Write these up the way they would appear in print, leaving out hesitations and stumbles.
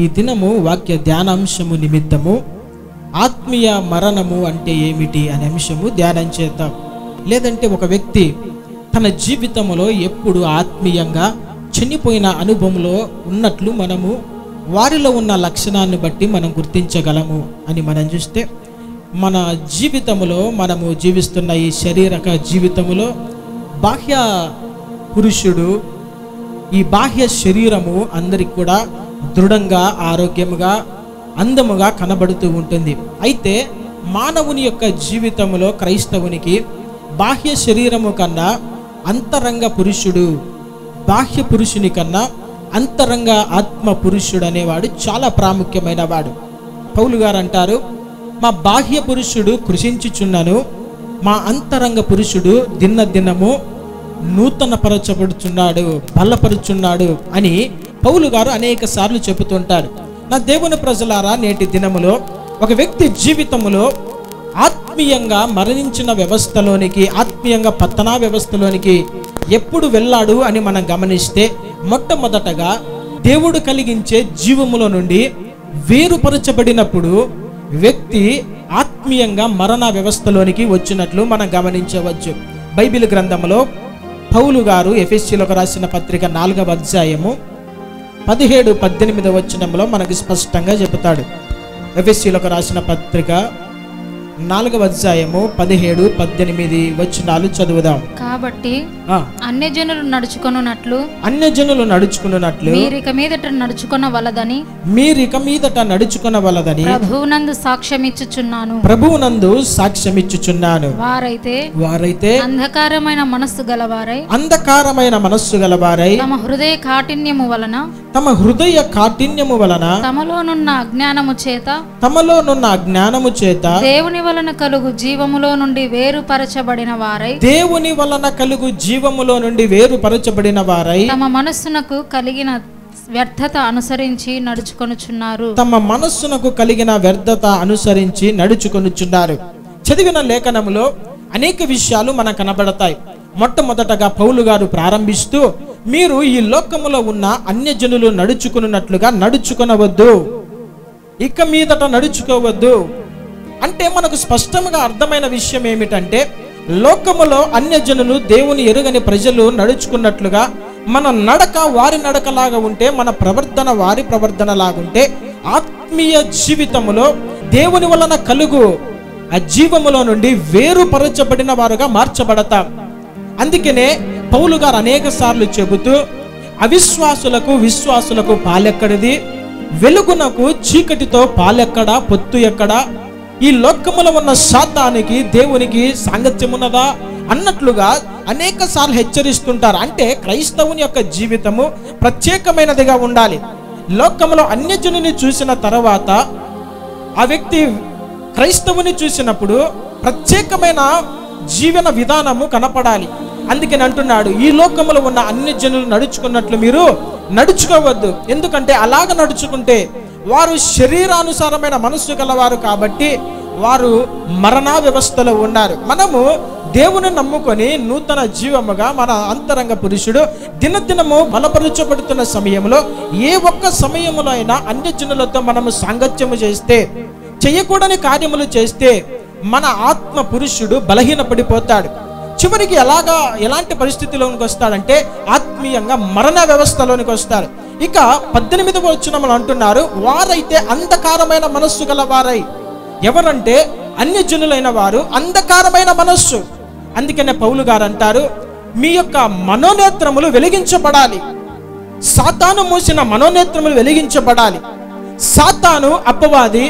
ఈ దినము వాక్య ధ్యానాంశము నిమిత్తము ఆత్మీయ మరణము అంటే ఏమిటి అనే అంశము ధ్యానం చేద్దాం. లేదంటే ఒక వ్యక్తి తన జీవితంలో ఎప్పుడు ఆత్మీయంగా చనిపోయిన అనుభవంలో ఉన్నట్లు మనము వారిలో ఉన్న లక్షణాన్ని బట్టి మనం గుర్తించగలము అని మనం చూస్తే, మన జీవితంలో మనము జీవిస్తున్న ఈ శారీరక జీవితంలో బాహ్య పురుషుడు, ఈ బాహ్య శరీరము అందరికి కూడా దృఢంగా, ఆరోగ్యముగా, అందముగా కనబడుతూ ఉంటుంది. అయితే మానవుని యొక్క జీవితంలో క్రైస్తవునికి బాహ్య శరీరము కన్నా అంతరంగ పురుషుడు, బాహ్య పురుషుని కన్నా అంతరంగ ఆత్మ పురుషుడు అనేవాడు చాలా ప్రాముఖ్యమైన వాడు. పౌలు గారు అంటారు, మా బాహ్య పురుషుడు కృషించుచున్నను, మా అంతరంగ పురుషుడు దినము నూతన పరచబడుచున్నాడు, బలపరుచున్నాడు అని పౌలు గారు అనేక సార్లు చెబుతుంటారు. నా దేవుని ప్రజలారా, నేటి దినములో ఒక వ్యక్తి జీవితంలో ఆత్మీయంగా మరణించిన వ్యవస్థలోనికి, ఆత్మీయంగా పతనా వ్యవస్థలోనికి ఎప్పుడు వెళ్ళాడు అని మనం గమనిస్తే, మొట్టమొదటగా దేవుడు కలిగించే జీవములో నుండి వేరుపరచబడినప్పుడు వ్యక్తి ఆత్మీయంగా మరణ వ్యవస్థలోనికి వచ్చినట్లు మనం గమనించవచ్చు. బైబిల్ గ్రంథంలో పౌలు గారు ఎఫెసీయులకు రాసిన పత్రిక 4వ అధ్యాయము 17-18 వచనంలో మనకి స్పష్టంగా చెబుతాడు. ఎఫెసీయులకు రాసిన పత్రిక 4వ అధ్యాయము 17-18 వచనాలు చదువుదాం. కాబట్టి అన్యజనులు నడుచుకొనున్నట్లు మీరిక మీదట నడుచుకొనవలదని ప్రభువునందు సాక్ష్యమిచ్చుచున్నాను. వారైతే అంధకారమైన మనస్సు గలవారై తమ హృదయ కాఠిన్యము వలన తమలోనున్న అజ్ఞానము చేత దేవుని వలన కలుగు జీవములో నుండి వేరుపరచబడిన వారై తమ మనస్సునకు కలిగిన వ్యర్థత అనుసరించి నడుచుకొనుచున్నారు. చదివిన లేఖనములో అనేక విషయాలు మనకు కనబడతాయి. మొట్టమొదటగా పౌలు గారు ప్రారంభిస్తూ, మీరు ఈ లోకములో ఉన్న అన్యజనులు నడుచుకున్నట్లుగా నడుచుకొనవద్దు, ఇక మీదట నడుచుకోవద్దు అంటే మనకు స్పష్టంగా అర్థమైన విషయం ఏమిటంటే, లోకములో అన్యజనులు, దేవుని ఎరుగని ప్రజలు నడుచుకున్నట్లుగా మన నడక వారి నడకలాగా ఉంటే, మన ప్రవర్తన వారి ప్రవర్తన లాగుంటే, ఆత్మీయ జీవితములో దేవుని వలన కలుగు ఆ జీవములో నుండి వేరుపరచబడిన వారుగా మార్చబడతాం. అందుకనే పౌలు గారు అనేక సార్లు చెబుతూ, అవిశ్వాసులకు విశ్వాసులకు పాలెక్కడిది, వెలుగునకు చీకటితో పాలెక్కడా, పొత్తు ఎక్కడా, ఈ లోకములో ఉన్న సాతానికి దేవునికి సాంగత్యమున్నదా అన్నట్లుగా అనేక సార్లు హెచ్చరిస్తుంటారు. అంటే క్రైస్తవుని యొక్క జీవితము ప్రత్యేకమైనదిగా ఉండాలి. లోకములో అన్యజనుని చూసిన తర్వాత ఆ వ్యక్తి క్రైస్తవుని చూసినప్పుడు ప్రత్యేకమైన జీవన విధానము కనపడాలి. అందుకని అంటున్నాడు, ఈ లోకములో ఉన్న అన్యజనులు నడుచుకున్నట్లు మీరు నడుచుకోవద్దు. ఎందుకంటే అలాగ నడుచుకుంటే వారు శరీరానుసారమైన మనస్సు గలవారు కాబట్టి వారు మరణ వ్యవస్థలో ఉన్నారు. మనము దేవుని నమ్ముకొని నూతన జీవముగా మన అంతరంగ పురుషుడు దినదినము బలపరచబడుతున్న సమయంలో ఏ ఒక్క సమయంలో అయినా అన్యజనులతో మనము సాంగత్యము చేస్తే, చేయకూడని కార్యములు చేస్తే మన ఆత్మ పురుషుడు బలహీనపడిపోతాడు. చివరికి ఎలాంటి పరిస్థితిలోనికి వస్తాడంటే ఆత్మీయంగా మరణ వ్యవస్థలోనికి వస్తాడు. ఇక 18వ వచనంలో అంటున్నారు, వారైతే అంధకారమైన మనస్సు గల వారై. ఎవరంటే అన్యజనులైన వారు అంధకారమైన మనస్సు. అందుకనే పౌలు గారు అంటారు, మీ యొక్క మనోనేత్రములు వెలిగించబడాలి. సాతాను మూసిన మనోనేత్రములు వెలిగించబడాలి. సాతాను అపవాది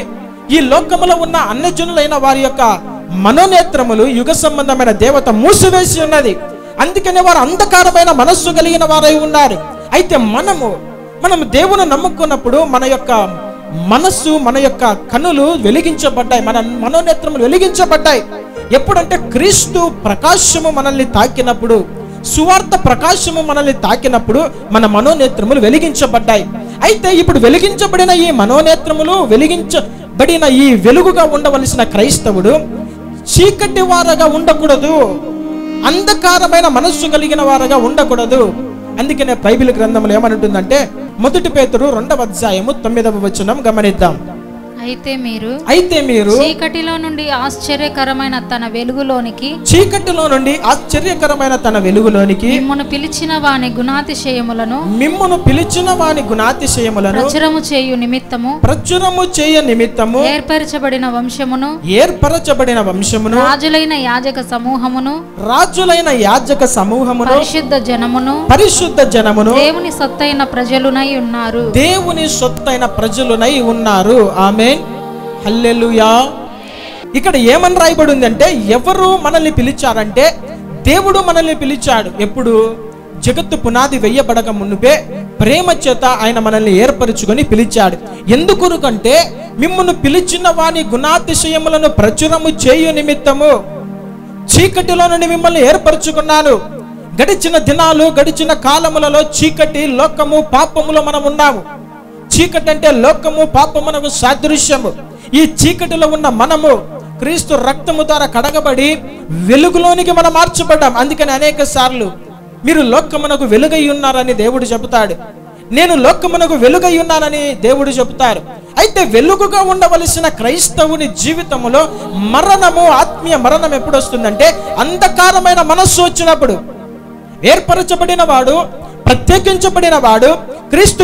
ఈ లోకములో ఉన్న అన్యజనులైన వారి యొక్క మనోనేత్రములు, యుగ సంబంధమైన దేవత మూసివేసి ఉన్నది. అందుకనే వారు అంధకారమైన మనస్సు కలిగిన వారై ఉన్నారు. అయితే మనము దేవుని నమ్ముకున్నప్పుడు మన యొక్క మనస్సు, మన యొక్క కన్నులు వెలిగించబడ్డాయి, మన మనోనేత్రములు వెలిగించబడ్డాయి. ఎప్పుడంటే క్రీస్తు ప్రకాశము మనల్ని తాకినప్పుడు, సువార్త ప్రకాశము మనల్ని తాకినప్పుడు మన మనోనేత్రములు వెలిగించబడ్డాయి. అయితే ఇప్పుడు వెలిగించబడిన ఈ మనోనేత్రములు, వెలిగించబడిన ఈ వెలుగుగా ఉండవలసిన క్రైస్తవుడు చీకటి వారగా ఉండకూడదు, అంధకారమైన మనస్సు కలిగిన వారగా ఉండకూడదు. అందుకనే బైబిల్ గ్రంథంలో ఏమంటుందంటే, మొదటి పేతురు 2వ అధ్యాయము 9వ వచనం గమనిద్దాం. అయితే మీరు చీకటిలో నుండి ఆశ్చర్యకరమైన తన వెలుగులోనికి మిమ్మును పిలిచిన వాని గుణాతిశయములను ప్రచురము చేయు నిమిత్తము ఏర్పరచబడిన వంశమును రాజులైన యాజక సమూహమును పరిశుద్ధ జనమును దేవుని సొత్తైన ప్రజలునై ఉన్నారు. ఆమేన్, హల్లెలూయా. ఇక్కడ ఏమని రాయబడి ఉందంటే, ఎవరు మనల్ని పిలిచారంటే దేవుడు మనల్ని పిలిచాడు. ఎప్పుడు? జగత్తు పునాది వెయ్యబడక మునుపే ప్రేమ చేత ఆయన మనల్ని ఏర్పరచుకొని పిలిచాడు. ఎందుకొరకంటే మిమ్మును పిలిచిన వాని గుణాతిశయములను ప్రచురము చేయు నిమిత్తము చీకటిలో నుండి మిమ్మల్ని ఏర్పరచుకున్నాను. గడిచిన దినాలు, గడిచిన కాలములలో చీకటి, లోకము, పాపములో మనం ఉన్నాము. చీకటి అంటే లోకము, పాపమునకు సాదృశ్యము. ఈ చీకటిలో ఉన్న మనము క్రీస్తు రక్తము ద్వారా కడగబడి వెలుగులోనికి మనం మార్చబడ్డాం. అందుకని అనేక సార్లు మీరు లోకమునకు వెలుగై ఉన్నారని దేవుడు చెబుతాడు. నేను లోకమునకు వెలుగై ఉన్నానని దేవుడు చెబుతారు. అయితే వెలుగుగా ఉండవలసిన క్రైస్తవుని జీవితంలో మరణము, ఆత్మీయ మరణం ఎప్పుడు వస్తుందంటే అంధకారమైన మనస్సు వచ్చినప్పుడు. ఏర్పరచబడిన వాడు, ప్రత్యేకించబడిన వాడు, క్రీస్తు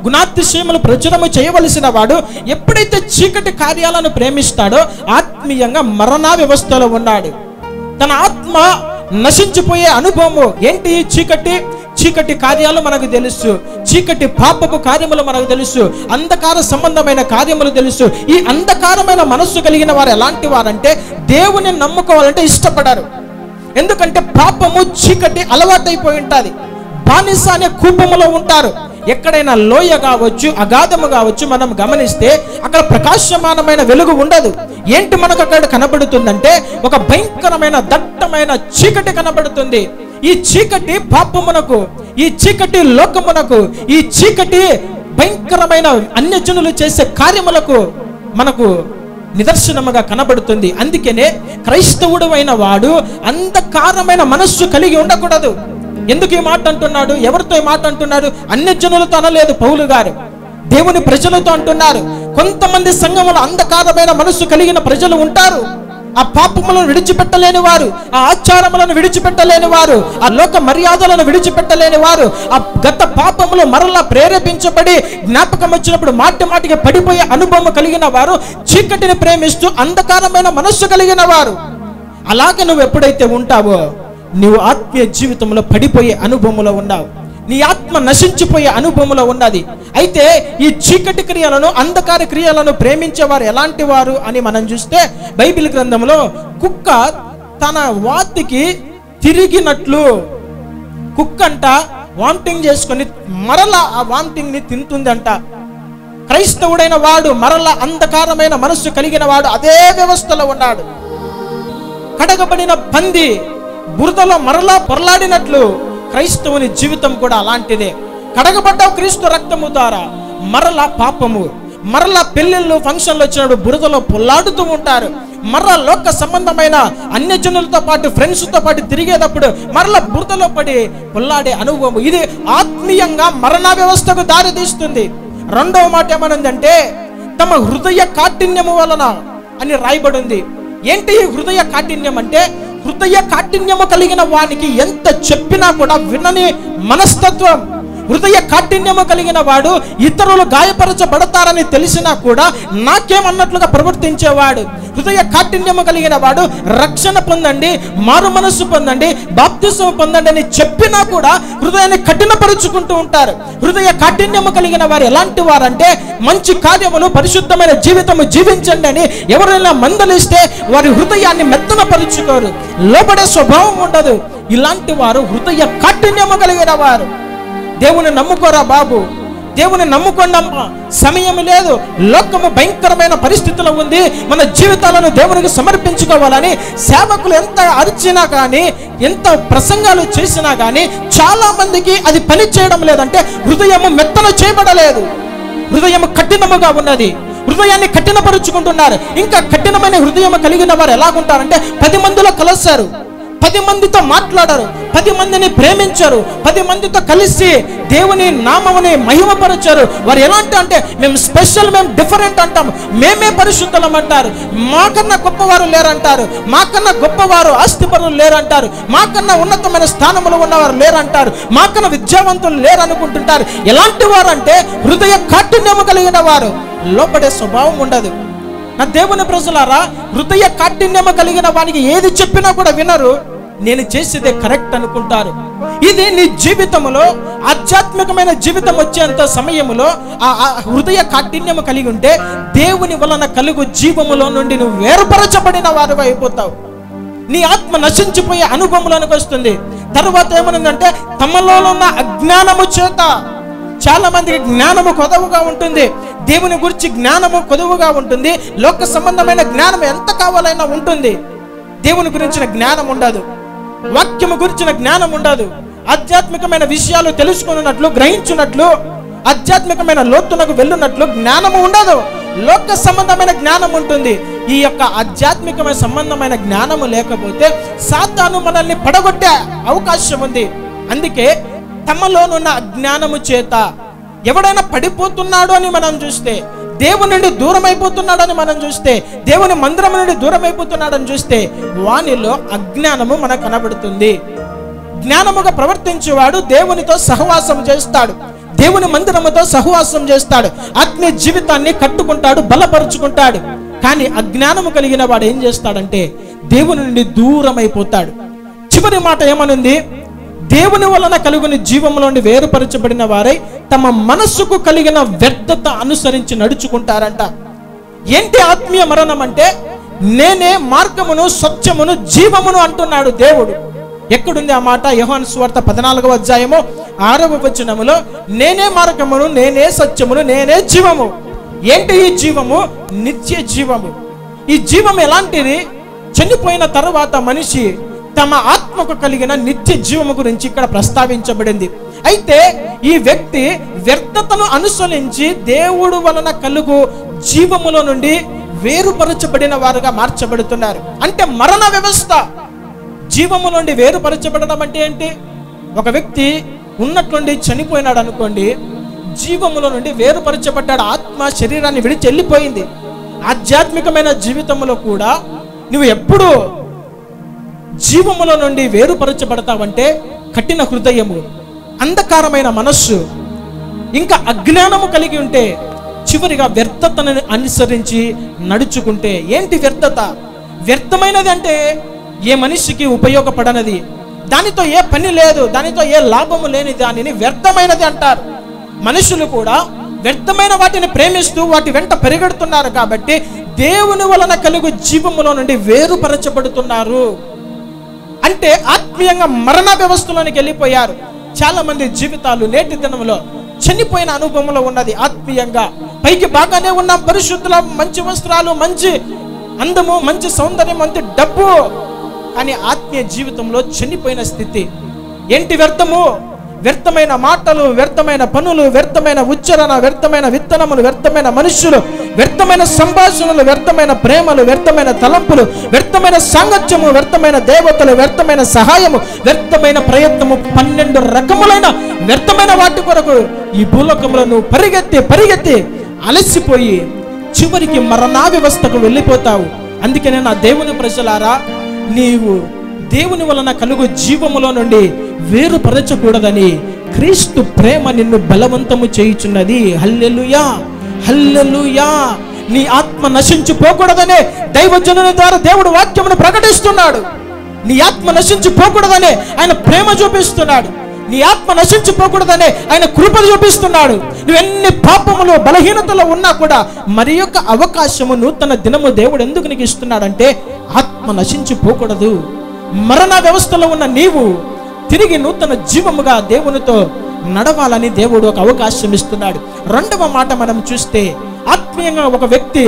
గుణాతిశయములు ప్రచురము చేయవలసిన వాడు ఎప్పుడైతే చీకటి కార్యాలను ప్రేమిస్తాడో ఆత్మీయంగా మరణ వ్యవస్థలో ఉన్నాడు. తన ఆత్మ నశించిపోయే అనుభవము ఏంటి? చీకటి కార్యాలు మనకు తెలుసు, చీకటి పాపపు కార్యములు మనకు తెలుసు, అంధకార సంబంధమైన కార్యములు తెలుసు. ఈ అంధకారమైన మనస్సు కలిగిన వారు ఎలాంటి వారంటే దేవుని నమ్ముకోవాలంటే ఇష్టపడరు. ఎందుకంటే పాపము, చీకటి అలవాటైపోయి ఉంటుంది. బానిస అనే కూపములో ఉంటారు. ఎక్కడైనా లోయ కావచ్చు, అగాధము కావచ్చు, మనం గమనిస్తే అక్కడ ప్రకాశమానమైన వెలుగు ఉండదు. ఏంటి మనకు అక్కడ కనబడుతుందంటే ఒక భయంకరమైన దట్టమైన చీకటి కనబడుతుంది. ఈ చీకటి పాపమునకు, ఈ చీకటి లోకమునకు, ఈ చీకటి భయంకరమైన అన్యజనులు చేసే కార్యములకు మనకు నిదర్శనముగా కనబడుతుంది. అందుకనే క్రైస్తవుడు అయిన వాడు అంధకారమైన మనస్సు కలిగి ఉండకూడదు. ఎందుకు ఈ మాట అంటున్నాడు? ఎవరితో ఈ మాట అంటున్నాడు? అన్యజనులతో అనలేదు పౌలు గారు, దేవుని ప్రజలతో అంటున్నారు. కొంతమంది సంఘములో అంధకారమైన మనస్సు కలిగిన ప్రజలు ఉంటారు. ఆ పాపములను విడిచిపెట్టలేని వారు, ఆ ఆచారములను విడిచిపెట్టలేని వారు, ఆ లోక మర్యాదలను విడిచిపెట్టలేని వారు, ఆ గత పాపములు మరలా ప్రేరేపించబడి జ్ఞాపకం వచ్చినప్పుడు మాటికి పడిపోయే అనుభవం కలిగిన వారు, చీకటిని ప్రేమిస్తూ అంధకారమైన మనస్సు కలిగిన వారు. అలాగే నువ్వు ఎప్పుడైతే ఉంటావో నీవు ఆత్మీయ జీవితంలో పడిపోయే అనుభవంలో ఉన్నావు. నీ ఆత్మ నశించిపోయే అనుభవంలో ఉన్నది. అయితే ఈ చీకటి క్రియలను, అంధకార క్రియలను ప్రేమించేవారు ఎలాంటి వారు అని మనం చూస్తే బైబిల్ గ్రంథంలో కుక్క తన వాతికి తిరిగినట్లు, కుక్కంట వామిటింగ్ చేసుకొని మరలా ఆ వామిటింగ్ ని తింటుందంట. క్రైస్తవుడైన వాడు మరలా అంధకారమైన మనస్సు కలిగిన వాడు అదే వ్యవస్థలో ఉన్నాడు. కడగబడిన పంది బురదలో మరలా పొరలాడినట్లు క్రైస్తవుని జీవితం కూడా అలాంటిదే. కడగబడ్డావు క్రీస్తు రక్తము ద్వారా, మరలా పాపము, మరలా పెళ్లిళ్ళు, ఫంక్షన్లు వచ్చినప్పుడు బురదలో పొల్లాడుతూ ఉంటారు. మరలా లోక సంబంధమైన అన్యజనులతో పాటు, ఫ్రెండ్స్తో పాటు తిరిగేటప్పుడు మరలా బురదలో పడి పొల్లాడే అనుభవం. ఇది ఆత్మీయంగా మరణ వ్యవస్థకు దారి తీస్తుంది. రెండవ మాట ఏమనుందంటే తమ హృదయ కాఠిన్యము వలన అని రాయబడి ఉంది. ఏంటి ఈ హృదయ కాఠిన్యం అంటే? హృదయ కాఠిన్యము కలిగిన వానికి ఎంత చెప్పినా కూడా వినని మనస్తత్వం. హృదయ కాఠిన్యము కలిగిన వాడు ఇతరులు గాయపరచబడతారని తెలిసినా కూడా నాకేమన్నట్లుగా ప్రవర్తించేవాడు. హృదయ కాఠిన్యము కలిగిన వాడు రక్షణ పొందండి, మారు మనస్సు పొందండి, బాప్తిసం పొందండి అని చెప్పినా కూడా హృదయాన్ని కఠినపరుచుకుంటూ ఉంటారు. హృదయ కాఠిన్యము కలిగిన వారు ఎలాంటి వారంటే మంచి కార్యములు, పరిశుద్ధమైన జీవితము జీవించండి అని ఎవరైనా మందలిస్తే వారి హృదయాన్ని మెత్తనపరుచుకోరు, లోబడే స్వభావం ఉండదు. ఇలాంటి వారు హృదయ కాఠిన్యము కలిగిన వారు. దేవుని నమ్ముకోరా బాబు, దేవుని నమ్ముకోండమ్మా, సమయం లేదు, లోకము భయంకరమైన పరిస్థితుల్లో ఉంది, మన జీవితాలను దేవునికి సమర్పించుకోవాలని సేవకులు ఎంత అరిచినా కానీ, ఎంత ప్రసంగాలు చేసినా కానీ చాలా మందికి అది పని చేయడం లేదంటే హృదయము మెత్తన చేయబడలేదు, హృదయము కఠినముగా ఉన్నది. హృదయాన్ని కఠినపరుచుకుంటున్నారు. ఇంకా కఠినమైన హృదయం కలిగిన వారు ఎలాగుంటారంటే 10 మందిలో కలుస్తారు, 10 మందితో మాట్లాడారు, 10 మందిని ప్రేమించారు, 10 మందితో కలిసి దేవుని నామముని మహిమపరచారు. వారు ఎలాంటి అంటే మేము స్పెషల్, మేము డిఫరెంట్ అంటాం, మేమే పరిశుద్ధులం అంటారు, మాకన్నా గొప్పవారు లేరంటారు, మాకన్నా గొప్పవారు ఆస్తిపరులు లేరంటారు, మాకన్నా ఉన్నతమైన స్థానంలో ఉన్నవారు లేరంటారు, మాకన్నా విద్యావంతులు లేరనుకుంటుంటారు. ఎలాంటి వారు అంటే హృదయ కాఠిన్యము కలిగిన వారు, లోపడే స్వభావం ఉండదు. నా దేవుని ప్రజలారా, హృదయ కాఠిన్యము కలిగిన వానికి ఏది చెప్పినా కూడా వినరు, నేను చేసేదే కరెక్ట్ అనుకుంటారు. ఇది నీ జీవితంలో ఆధ్యాత్మికమైన జీవితం వచ్చేంత సమయంలో ఆ హృదయ కాఠిన్యము కలిగి ఉంటే దేవుని వలన కలుగు జీవములో నుండి నువ్వు వేరుపరచబడిన వారు అయిపోతావు. నీ ఆత్మ నశించిపోయే అనుభవంలోనికి వస్తుంది. తర్వాత ఏమనుందంటే తమలో ఉన్న అజ్ఞానము చేత. చాలా మందికి జ్ఞానము కొదవుగా ఉంటుంది, దేవుని గురించి జ్ఞానము కొదువుగా ఉంటుంది, లోక సంబంధమైన జ్ఞానం ఎంత కావాలైనా ఉంటుంది, దేవుని గురించిన జ్ఞానం ఉండదు, వాక్యము గురించిన జ్ఞానం ఉండదు, ఆధ్యాత్మికమైన విషయాలు తెలుసుకున్నట్లు గ్రహించున్నట్లు ఆధ్యాత్మికమైన లోతునకు వెళ్ళున్నట్లు జ్ఞానము ఉండదు, లోక సంబంధమైన జ్ఞానం ఉంటుంది. ఈ యొక్క ఆధ్యాత్మికమైన సంబంధమైన జ్ఞానము లేకపోతే సాతాను మనల్ని పడగొట్టే అవకాశం ఉంది. అందుకే తమలోనున్న అజ్ఞానము చేత ఎవడైనా పడిపోతున్నాడు అని మనం చూస్తే, దేవుని నుండి దూరం అయిపోతున్నాడని మనం చూస్తే, దేవుని మందిరం నుండి దూరం అయిపోతున్నాడని చూస్తే వానిలో అజ్ఞానము మనకు కనబడుతుంది. జ్ఞానముగా ప్రవర్తించేవాడు దేవునితో సహవాసం చేస్తాడు, దేవుని మందిరముతో సహవాసం చేస్తాడు, ఆత్మీయ జీవితాన్ని కట్టుకుంటాడు, బలపరుచుకుంటాడు. కానీ అజ్ఞానము కలిగిన వాడు ఏం చేస్తాడంటే దేవుని నుండి దూరం అయిపోతాడు. చివరి మాట ఏమనుంది? దేవుని వలన కలుగుని జీవంలోని వేరుపరచబడిన వారై తమ మనస్సుకు కలిగిన వ్యర్థత అనుసరించి నడుచుకుంటారంట. ఏంటి ఆత్మీయ మరణం అంటే? నేనే మార్గమును, సత్యమును, జీవమును అంటున్నాడు దేవుడు. ఎక్కడుంది ఆ మాట? యోహాను సువార్త 14వ అధ్యాయము 6వ వచనములో నేనే మార్గమును, నేనే సత్యమును, నేనే జీవము. ఏంటి ఈ జీవము? నిత్య జీవము. ఈ జీవం ఎలాంటిది? చనిపోయిన తర్వాత మనిషి తమ ఆత్మకు కలిగిన నిత్య జీవము గురించి ఇక్కడ ప్రస్తావించబడింది. అయితే ఈ వ్యక్తి వ్యర్థతను అనుసరించి దేవుడు వలన కలుగు జీవములో నుండి వేరుపరచబడిన వారుగా మార్చబడుతున్నారు. అంటే మరణ వ్యవస్థ. జీవము నుండి వేరుపరచబడడం అంటే ఏంటి? ఒక వ్యక్తి ఉన్నట్లుండి చనిపోయినాడు అనుకోండి, జీవములో నుండి వేరుపరచబడ్డాడు, ఆత్మ శరీరాన్ని విడిచి వెళ్ళిపోయింది. ఆధ్యాత్మికమైన జీవితంలో కూడా నువ్వు ఎప్పుడు జీవములో నుండి వేరుపరచబడతావంటే కఠిన హృదయము, అంధకారమైన మనస్సు, ఇంకా అజ్ఞానము కలిగి ఉంటే, చివరిగా వ్యర్థతను అనుసరించి నడుచుకుంటే. ఏంటి వ్యర్థత? వ్యర్థమైనది అంటే ఏ మనిషికి ఉపయోగపడనది, దానితో ఏ పని లేదు, దానితో ఏ లాభము లేని దానిని వ్యర్థమైనది అంటారు. మనుషులు కూడా వ్యర్థమైన వాటిని ప్రేమిస్తూ వాటి వెంట పరిగెడుతున్నారు కాబట్టి దేవుని వలన కలుగు జీవములో నుండి వేరుపరచబడుతున్నారు. అంటే ఆత్మీయంగా మరణ వ్యవస్థలోనికి వెళ్ళిపోయారు. చాలా మంది జీవితాలు నేటి దినంలో చనిపోయిన అనుభవంలో ఉన్నది. ఆత్మీయంగా పైకి బాగానే ఉన్నాం, పరిశుద్ధుల, మంచి వస్త్రాలు, మంచి అందము, మంచి సౌందర్యం, మంచి డబ్బు, కానీ ఆత్మీయ జీవితంలో చనిపోయిన స్థితి. ఏంటి వ్యర్థము? వ్యర్థమైన మాటలు, వ్యర్థమైన పనులు, వ్యర్థమైన ఉచ్చారణ, వ్యర్థమైన విత్తనములు, వ్యర్థమైన మనుష్యులు, వ్యర్థమైన సంభాషణలు, వ్యర్థమైన ప్రేమలు, వ్యర్థమైన తలంపులు, వ్యర్థమైన సాంగత్యము, వ్యర్థమైన దేవతలు, వ్యర్థమైన సహాయము, వ్యర్థమైన ప్రయత్నము, 12 రకములైన వ్యర్థమైన వాటి కొరకు ఈ భూలోకంలో నువ్వు పరిగెత్తి అలసిపోయి చివరికి మరణా వ్యవస్థకు వెళ్ళిపోతావు. అందుకనే నా దేవుని ప్రజలారా, నీవు దేవుని వలన కలుగు జీవములో నుండి వేరుపరచకూడదని క్రీస్తు ప్రేమ నిన్ను బలవంతము చేయుచున్నది. హల్లెలూయా, హల్లెలూయా. నీ ఆత్మ నశించిపోకూడదనే దైవజనుని ద్వారా దేవుడు వాక్యమును ప్రకటిస్తున్నాడు. నీ ఆత్మ నశించిపోకూడదనే ఆయన ప్రేమ చూపిస్తున్నాడు. నీ ఆత్మ నశించిపోకూడదనే ఆయన కృప చూపిస్తున్నాడు. నువ్వెన్ని పాపములు, బలహీనతలు ఉన్నా కూడా మరి యొక్క అవకాశము, నూతన దినము దేవుడు ఎందుకు నీకు ఇస్తున్నాడంటే ఆత్మ నశించిపోకూడదు. మరణ వ్యవస్థలో ఉన్న నీవు తిరిగి నూతన జీవముగా దేవునితో నడవాలని దేవుడు ఒక అవకాశం ఇస్తున్నాడు. రెండవ మాట మనం చూస్తే, ఆత్మీయంగా ఒక వ్యక్తి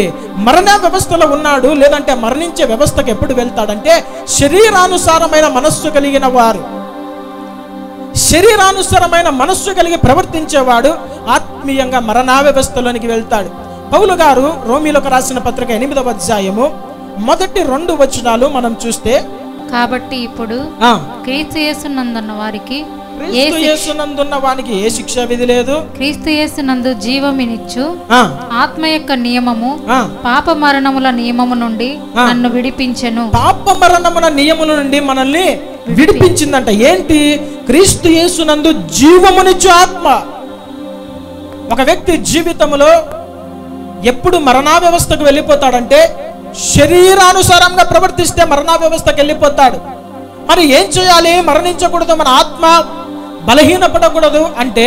మరణ వ్యవస్థలో ఉన్నాడు, లేదంటే మరణించే వ్యవస్థకు ఎప్పుడు వెళ్తాడంటే శరీరానుసారమైన మనస్సు కలిగిన వారు. శరీరానుసారమైన మనస్సు కలిగి ప్రవర్తించేవాడు ఆత్మీయంగా మరణా వ్యవస్థలోనికి వెళ్తాడు. పౌలు గారు రోమీలకు రాసిన పత్రిక 8వ అధ్యాయము 1-2 వచనాలు మనం చూస్తే, కాబట్టి ఇప్పుడు ఆ, క్రీస్తు యేసునందున్న వారికి క్రీస్తు యేసునందున్న వానికి ఏ శిక్ష విధి లేదు. క్రీస్తు యేసునందు జీవమినిచ్చు ఆ, ఆత్మ యొక్క నియమము ఆ, పాప మరణముల నియమము నుండి ఆ. నన్ను విడిపించెను. పాప మరణమున నియముల నుండి మనల్ని విడిపించిందంట. ఏంటి? క్రీస్తు యేసునందు జీవమునిచ్చు ఆత్మ. ఒక వ్యక్తి జీవితంలో ఎప్పుడు మరణా వ్యవస్థకు వెళ్ళిపోతాడంటే శరీరానుసారంగా ప్రవర్తిస్తే మరణా వ్యవస్థకు వెళ్ళిపోతాడు. మరి ఏం చేయాలి? మరణించకూడదు, మన ఆత్మ బలహీనపడకూడదు అంటే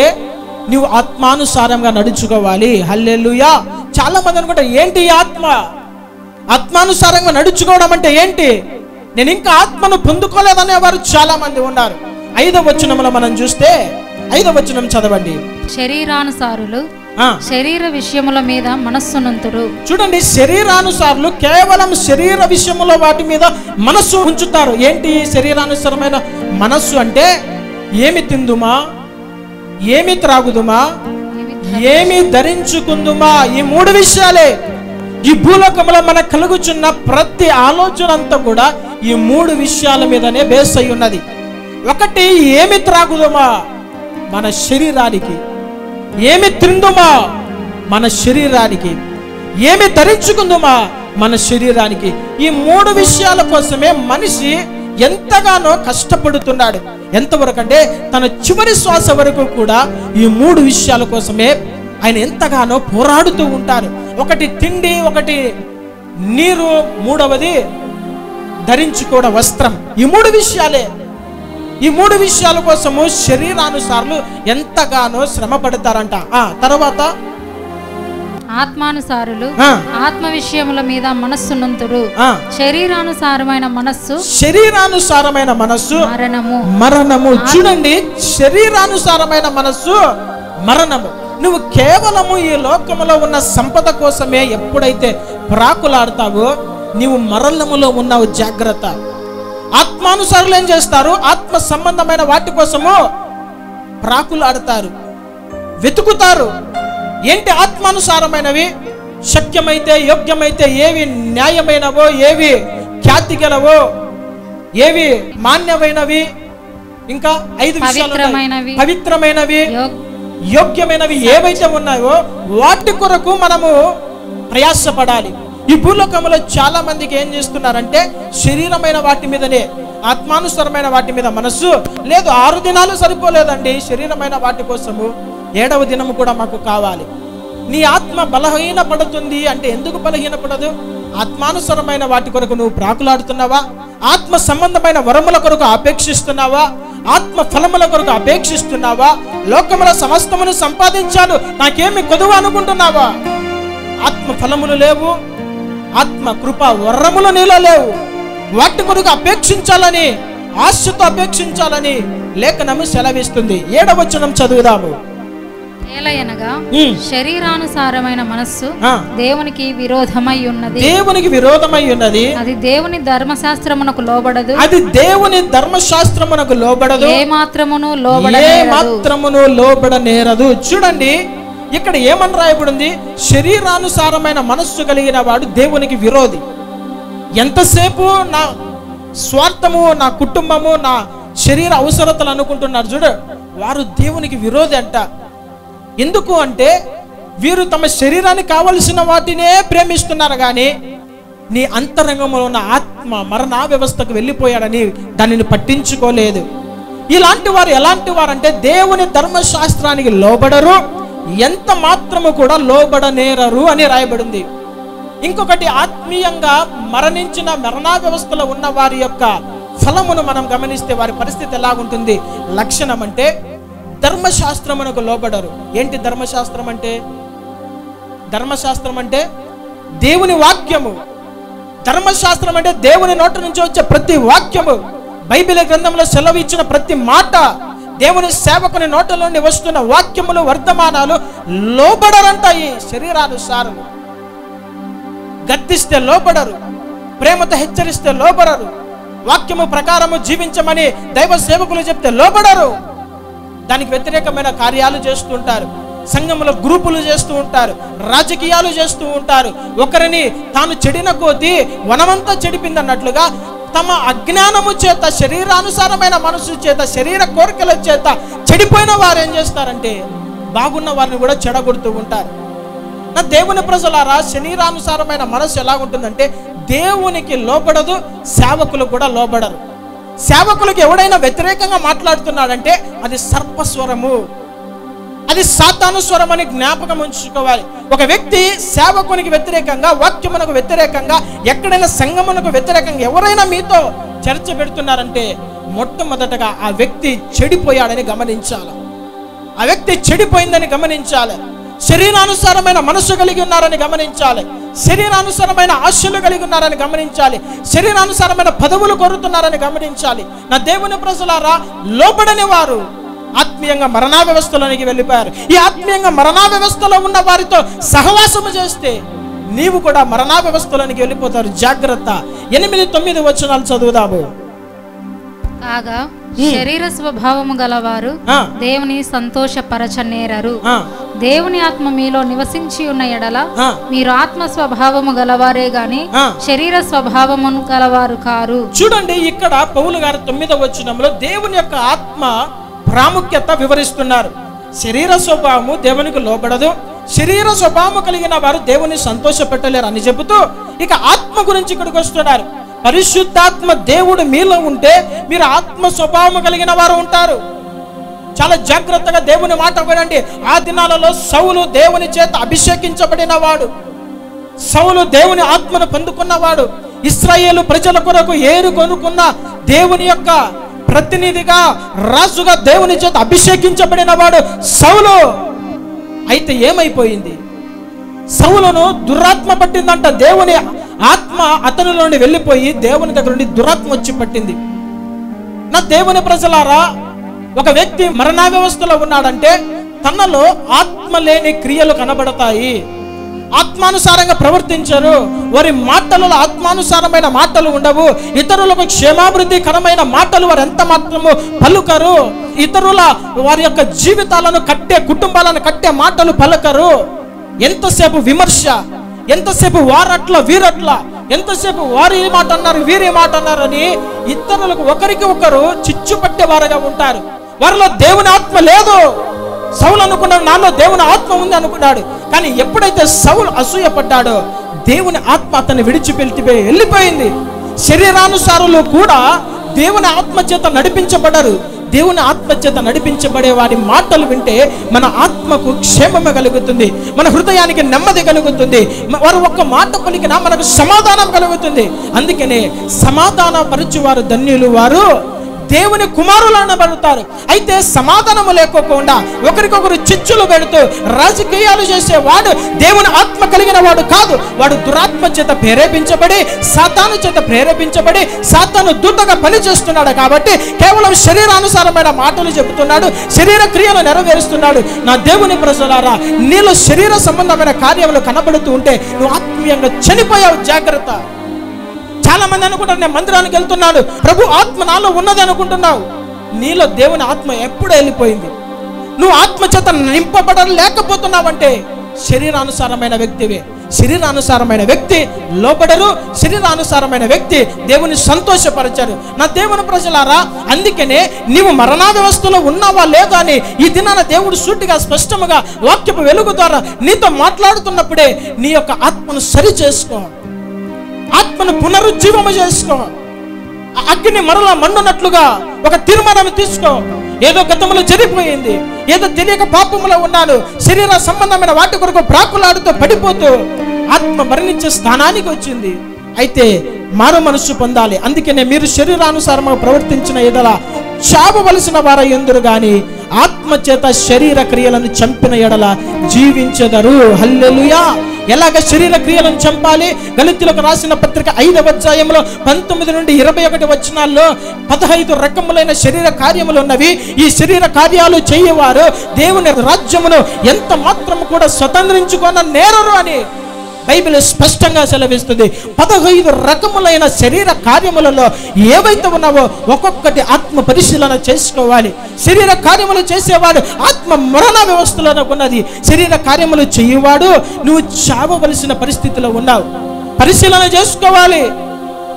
నువ్వు ఆత్మానుసారంగా నడుచుకోవాలి. హల్లెలూయా. చాలా మంది అనుకుంటారు, ఏంటి ఈ ఆత్మ? ఆత్మానుసారంగా నడుచుకోవడం అంటే ఏంటి? నేను ఇంకా ఆత్మను పొందుకోలేదనే వారు చాలా మంది ఉన్నారు. 5వ వచనంలో మనం చూస్తే 5వ వచనం చదవండి. శరీరానుసారులు ఆ, శరీర విషయముల మీద మనస్సునంతురు. చూడండి, శరీరానుసారులు కేవలం శరీర విషయంలో వాటి మీద మనస్సు ఉంచుతారు. ఏంటి శరీరానుసారమైన మనస్సు అంటే? ఏమి తిందుమా, ఏమి త్రాగుదుమా, ఏమి ధరించుకుందుమా, ఈ 3 విషయాలే. ఈ భూలోకంలో మనకు కలుగుచున్న ప్రతి ఆలోచన అంతా కూడా ఈ 3 విషయాల మీదనే బేస్ అయి ఉన్నది. ఒకటి, ఏమి త్రాగుదుమా, మన శరీరానికి. ఏమి తిందుమా, మన శరీరానికి. ఏమి ధరించుకుందుమా, మన శరీరానికి. ఈ 3 విషయాల కోసమే మనిషి ఎంతగానో కష్టపడుతున్నాడు. ఎంతవరకు అంటే తన చివరి శ్వాస వరకు కూడా ఈ 3 విషయాల కోసమే ఆయన ఎంతగానో పోరాడుతూ ఉంటారు. ఒకటి తిండి, ఒకటి నీరు, 3వది ధరించుకోవడం వస్త్రం. ఈ 3 విషయాలే. ఈ 3 విషయాల కోసము శరీరానుసారులు ఎంతగానో శ్రమ పడతారంట. తర్వాత ఆత్మానుసారులు ఆ, ఆత్మ విషయముల మీద మనస్సునంతురు. ఆ, శరీరానుసారమైన మనస్సు శరీరానుసారమైన మనస్సు మరణము. మరణము. చూడండి, శరీరానుసారమైన మనస్సు మరణము. నువ్వు కేవలము ఈ లోకములో ఉన్న సంపద కోసమే ఎప్పుడైతే ప్రాకులాడతావో నీవు మరణములో ఉన్నావు. జాగ్రత్త. ఆత్మానుసారులు ఏం చేస్తారు? ఆత్మ సంబంధమైన వాటి కోసము ప్రాకులాడతారు, వెతుకుతారు. ఏంటి ఆత్మానుసారమైనవి? శక్యమైతే, యోగ్యమైతే, ఏవి న్యాయమైనవో, ఏవి ఖ్యాతి గలవో, ఏవి మాన్యమైనవి, ఇంకా 5 విషయాలు ఉన్నాయి. పవిత్రమైనవి, యోగ్యమైనవి ఏవైతే ఉన్నాయో వాటి కొరకు మనము ప్రయాసపడాలి. ఈ భూలోకంలో చాలా మందికి ఏం చేస్తున్నారంటే శరీరమైన వాటి మీదనే, ఆత్మానుసారమైన వాటి మీద మనస్సు లేదు. 6 దినాలు సరిపోలేదండి శరీరమైన వాటి కోసము, 7వ దినము కూడా మాకు కావాలి. నీ ఆత్మ బలహీన పడుతుంది అంటే ఎందుకు బలహీన పడదు? ఆత్మానుసారమైన వాటి కొరకు నువ్వు ప్రాకులాడుతున్నావా? ఆత్మ సంబంధమైన వరముల కొరకు అపేక్షిస్తున్నావా? ఆత్మ ఫలముల కొరకు అపేక్షిస్తున్నావా? లోకముల సమస్తమును సంపాదించాను, నాకేమి కొదువు అనుకుంటున్నావా? ఆత్మ ఫలములు లేవు, ఆత్మ కృప వరములు నీలో లేవు. వాటి కొరకు అపేక్షించాలని, ఆశతో అపేక్షించాలని లేఖనము సెలవిస్తుంది. 7వ వచనం చదువుదాము. ఏలయనగా శరీరానుసారమైన మనస్సు ఆ, దేవునికి విరోధమై ఉన్నది. దేవునికి విరోధమై ఉన్నది. అది దేవుని ధర్మశాస్త్రమునకు లోబడదు. అది దేవుని ధర్మశాస్త్రమునకు లోబడదు. ఏ మాత్రమును లోబడనేరదు. చూడండి, ఇక్కడ ఏమని రాయబడింది? శరీరానుసారమైన మనస్సు కలిగిన వాడు దేవునికి విరోధి. ఎంతసేపు నా స్వార్థము, నా కుటుంబము, నా శరీర అవసరతలు అనుకుంటున్నారు చూడు, వారు దేవునికి విరోధి అంట. ఎందుకు అంటే వీరు తమ శరీరానికి కావలసిన వాటినే ప్రేమిస్తున్నారు, కానీ నీ అంతరంగంలో ఉన్న ఆత్మ మరణ వ్యవస్థకు వెళ్ళిపోయాడని దానిని పట్టించుకోలేదు. ఇలాంటి వారు ఎలాంటి వారంటే దేవుని ధర్మశాస్త్రానికి లోబడరు, ఎంత మాత్రము కూడా లోబడనేరరు అని రాయబడింది. ఇంకొకటి, ఆత్మీయంగా మరణించిన మరణా వ్యవస్థలో ఉన్న వారి యొక్క ఫలమును మనం గమనిస్తే వారి పరిస్థితి ఎలాగుంటుంది? లక్షణం అంటే ధర్మశాస్త్రమునకు లోబడరు. ఏంటి ధర్మశాస్త్రం అంటే? ధర్మశాస్త్రం అంటే దేవుని వాక్యము. ధర్మశాస్త్రం అంటే దేవుని నోటి నుంచి వచ్చే ప్రతి వాక్యము, బైబిల్ గ్రంథంలో సెలవు ఇచ్చిన ప్రతి మాట, దేవుని సేవకుని నోటి నుండి వస్తున్న వాక్యములు, వర్తమానాలు లోబడరంట. ఈ శరీరానుసారం గద్దిస్తే లోబడరు, ప్రేమతో హెచ్చరిస్తే లోబడరు, వాక్యము ప్రకారము జీవించమని దైవ సేవకులు చెప్తే లోబడరు. దానికి వ్యతిరేకమైన కార్యాలు చేస్తూ ఉంటారు, సంఘములో గ్రూపులు చేస్తూ ఉంటారు, రాజకీయాలు చేస్తూ ఉంటారు. ఒకరిని తాను చెడిన కొద్దీ వనమంతా చెడిపిందన్నట్లుగా తమ అజ్ఞానము చేత, శరీరానుసారమైన మనసు చేత, శరీర కోరికల చేత చెడిపోయిన వారు ఏం చేస్తారంటే బాగున్న వారిని కూడా చెడగొడుతూ ఉంటారు. నా దేవుని ప్రజలారా, శరీరానుసారమైన మనసు ఎలా ఉంటుందంటే దేవునికి లోబడదు, సేవకులు కూడా లోబడరు. సేవకులకు ఎవడైనా వ్యతిరేకంగా మాట్లాడుతున్నాడంటే అది సర్పస్వరము, అది సాతాను స్వరం అని జ్ఞాపకం ఉంచుకోవాలి. ఒక వ్యక్తి సేవకునికి వ్యతిరేకంగా, వాక్యమునకు వ్యతిరేకంగా, ఎక్కడైనా సంఘమునకు వ్యతిరేకంగా ఎవరైనా మీతో చర్చ పెడుతున్నారంటే మొట్టమొదటగా ఆ వ్యక్తి చెడిపోయాడని గమనించాలి. ఆ వ్యక్తి చెడిపోయిందని గమనించాలి. శరీరానుసారమైన మనసు కలిగి ఉన్నారని గమనించాలి. శరీరానుసారమైన ఆశలు కలిగి ఉన్నారని గమనించాలి. శరీరానుసారమైన పదవులు కోరుతున్నారని గమనించాలి. నా దేవుని ప్రజలారా, లోబడని వారు ఆత్మీయంగా మరణా వ్యవస్థలోనికి వెళ్ళిపోయారు. ఈ ఆత్మీయంగా మరణా వ్యవస్థలో ఉన్న వారితో సహవాసము చేస్తే నీవు కూడా మరణా వ్యవస్థలోనికి వెళ్ళిపోతారు. జాగ్రత్త. 8-9 వచనాలు చదువుదాము. కాగా శరీర స్వభావము గలవారు దేవుని సంతోషపరచనేరరు. దేవుని ఆత్మ మీలో నివసించి ఉన్న ఎడల మీరు ఆత్మ స్వభావము గలవారే గాని శరీర స్వభావమును గలవారు కారు. చూడండి, ఇక్కడ పౌలు గారు 9వ వచనంలో దేవుని యొక్క ఆత్మ ప్రాముఖ్యత వివరిస్తున్నారు. శరీర స్వభావము దేవునికి లోబడదు, శరీర స్వభావము కలిగిన వారు దేవుని సంతోషపెట్టలేరు అని చెబుతూ ఇక ఆత్మ గురించి ఇక్కడికి వస్తున్నారు. పరిశుద్ధాత్మ దేవుడు మీలో ఉంటే మీరు ఆత్మ స్వభావము కలిగిన వారు ఉంటారు. చాలా జాగ్రత్తగా దేవుని మాట వినండి. ఆ దినాలలో సౌలు దేవుని చేత అభిషేకించబడిన వాడు, సౌలు దేవుని ఆత్మను పొందుకున్నవాడు, ఇశ్రాయేలు ప్రజల కొరకు ఏరుకొనుకున్న దేవుని యొక్క ప్రతినిధిగా, రాజుగా దేవుని చేత అభిషేకించబడిన వాడు సౌలు. అయితే ఏమైపోయింది? సౌలును దురాత్మ పట్టిందంట. దేవుని ఆత్మ అతనిలో నుండి వెళ్ళిపోయి దేవుని దగ్గర నుండి దురాత్మ వచ్చి పట్టింది. నా దేవుని ప్రజలారా, ఒక వ్యక్తి మరణా వ్యవస్థలో ఉన్నాడంటే తనలో ఆత్మ లేని క్రియలు కనబడతాయి. ఆత్మానుసారంగా ప్రవర్తించరు. వారి మాటలలో ఆత్మానుసారమైన మాటలు ఉండవు. ఇతరులకు క్షేమాభివృద్ధికరమైన మాటలు వారు ఎంత మాత్రము పలుకరు. ఇతరుల వారి యొక్క జీవితాలను కట్టే, కుటుంబాలను కట్టే మాటలు పలకరు. ఎంతసేపు విమర్శ, ఎంతసేపు వారట్ల వీరట్ల, ఎంతసేపు వారు ఈ మాట అన్నారు, వీరి మాట అన్నారు అని ఇతరులకు ఒకరికి ఒకరు చిచ్చు పట్టేవారుగా ఉంటారు. వారిలో దేవుని ఆత్మ లేదు. సౌలు అనుకున్నాడు నాలో దేవుని ఆత్మ ఉంది అనుకున్నాడు. కానీ ఎప్పుడైతే సౌలు అసూయపడ్డాడో దేవుని ఆత్మ అతన్ని వెళ్ళిపోయింది. శరీరానుసారులు కూడా దేవుని ఆత్మ చేత నడిపించబడరు. దేవుని ఆత్మ చేత నడిపించబడే వారి మాటలు వింటే మన ఆత్మకు క్షేమము కలుగుతుంది, మన హృదయానికి నెమ్మది కలుగుతుంది. వారు ఒక్క మాట పలికినా మనకు సమాధానం కలుగుతుంది. అందుకనే సమాధాన పరచువారు ధన్యులు, వారు దేవుని కుమారులు అనబడతారు. అయితే సమాధానము లేకోకుండా ఒకరికొకరు చిచ్చులు పెడుతూ రాజకీయాలు చేసేవాడు దేవుని ఆత్మ కలిగిన వాడు కాదు. వాడు దురాత్మ చేత ప్రేరేపించబడి, సాతాను చేత ప్రేరేపించబడి, సాతాను దూతగా పనిచేస్తున్నాడు. కాబట్టి కేవలం శరీరానుసారమైన మాటలు చెబుతున్నాడు, శరీర క్రియలు నెరవేరుస్తున్నాడు. నా దేవుని ప్రజలారా, నీలో శరీర సంబంధమైన కార్యములు కనబడుతూ ఉంటే నువ్వు ఆత్మీయంగా చనిపోయావు. జాగ్రత్త. చాలా మంది అనుకుంటారు నేను మందిరానికి వెళ్తున్నాను, ప్రభు ఆత్మ నాలో ఉన్నది అనుకుంటున్నావు. నీలో దేవుని ఆత్మ ఎప్పుడు వెళ్ళిపోయింది. నువ్వు ఆత్మ చేత నింపబడలేకపోతున్నావంటే శరీరానుసారమైన వ్యక్తివే. శరీరానుసారమైన వ్యక్తి లోబడరు, శరీరానుసారమైన వ్యక్తి దేవుని సంతోషపరచరు. నా దేవుని ప్రజలారా, అందుకనే నీవు మరణా వ్యవస్థలో ఉన్నావా లేదా అని ఈ దినాన దేవుడు సూటిగా స్పష్టముగా వాక్యపు వెలుగు ద్వారా నీతో మాట్లాడుతున్నప్పుడే నీ యొక్క ఆత్మను సరి చేసుకో, ఆత్మను పునరుజ్జీవము చేసుకో. అగ్ని మరలా మండునట్లుగా ఒక తీర్మానం తీసుకో. ఏదో గతంలో జరిగిపోయింది, ఏదో తెలియక పాపములో ఉన్నాను, శరీర సంబంధమైన వాటి కొరకు ప్రాకులాడుతూ పడిపోతూ ఆత్మ మరణించే స్థానానికి వచ్చింది. అయితే మారు మనస్సు పొందాలి. అందుకనే మీరు శరీరానుసారంగా ప్రవర్తించిన ఎడల చావవలసిన వారై ఎందురు గాని ఆత్మ చేత శరీర క్రియలను చంపిన ఎడల జీవించెదరు. హల్లెలూయా. ఎలాగ శరీర క్రియలను చంపాలి? గళితీయులకు రాసిన పత్రిక 5వ అధ్యాయంలో 19 నుండి 21 వచనాల్లో 15 రకములైన శరీర కార్యములు ఉన్నవి. ఈ శరీర కార్యాలు చేయవారు దేవుని రాజ్యమును ఎంత మాత్రము కూడా స్వతంత్రించుకొన నేరరు అని బైబిల్ స్పష్టంగా సెలవిస్తుంది. 15 రకములైన శరీర కార్యములలో ఏవైతే ఉన్నావో ఒక్కొక్కటి ఆత్మ పరిశీలన చేసుకోవాలి. శరీర కార్యములు చేసేవాడు ఆత్మ మరణ వ్యవస్థలో ఉన్నది. శరీర కార్యములు చేయవాడు నువ్వు చావవలసిన పరిస్థితిలో ఉన్నావు. పరిశీలన చేసుకోవాలి.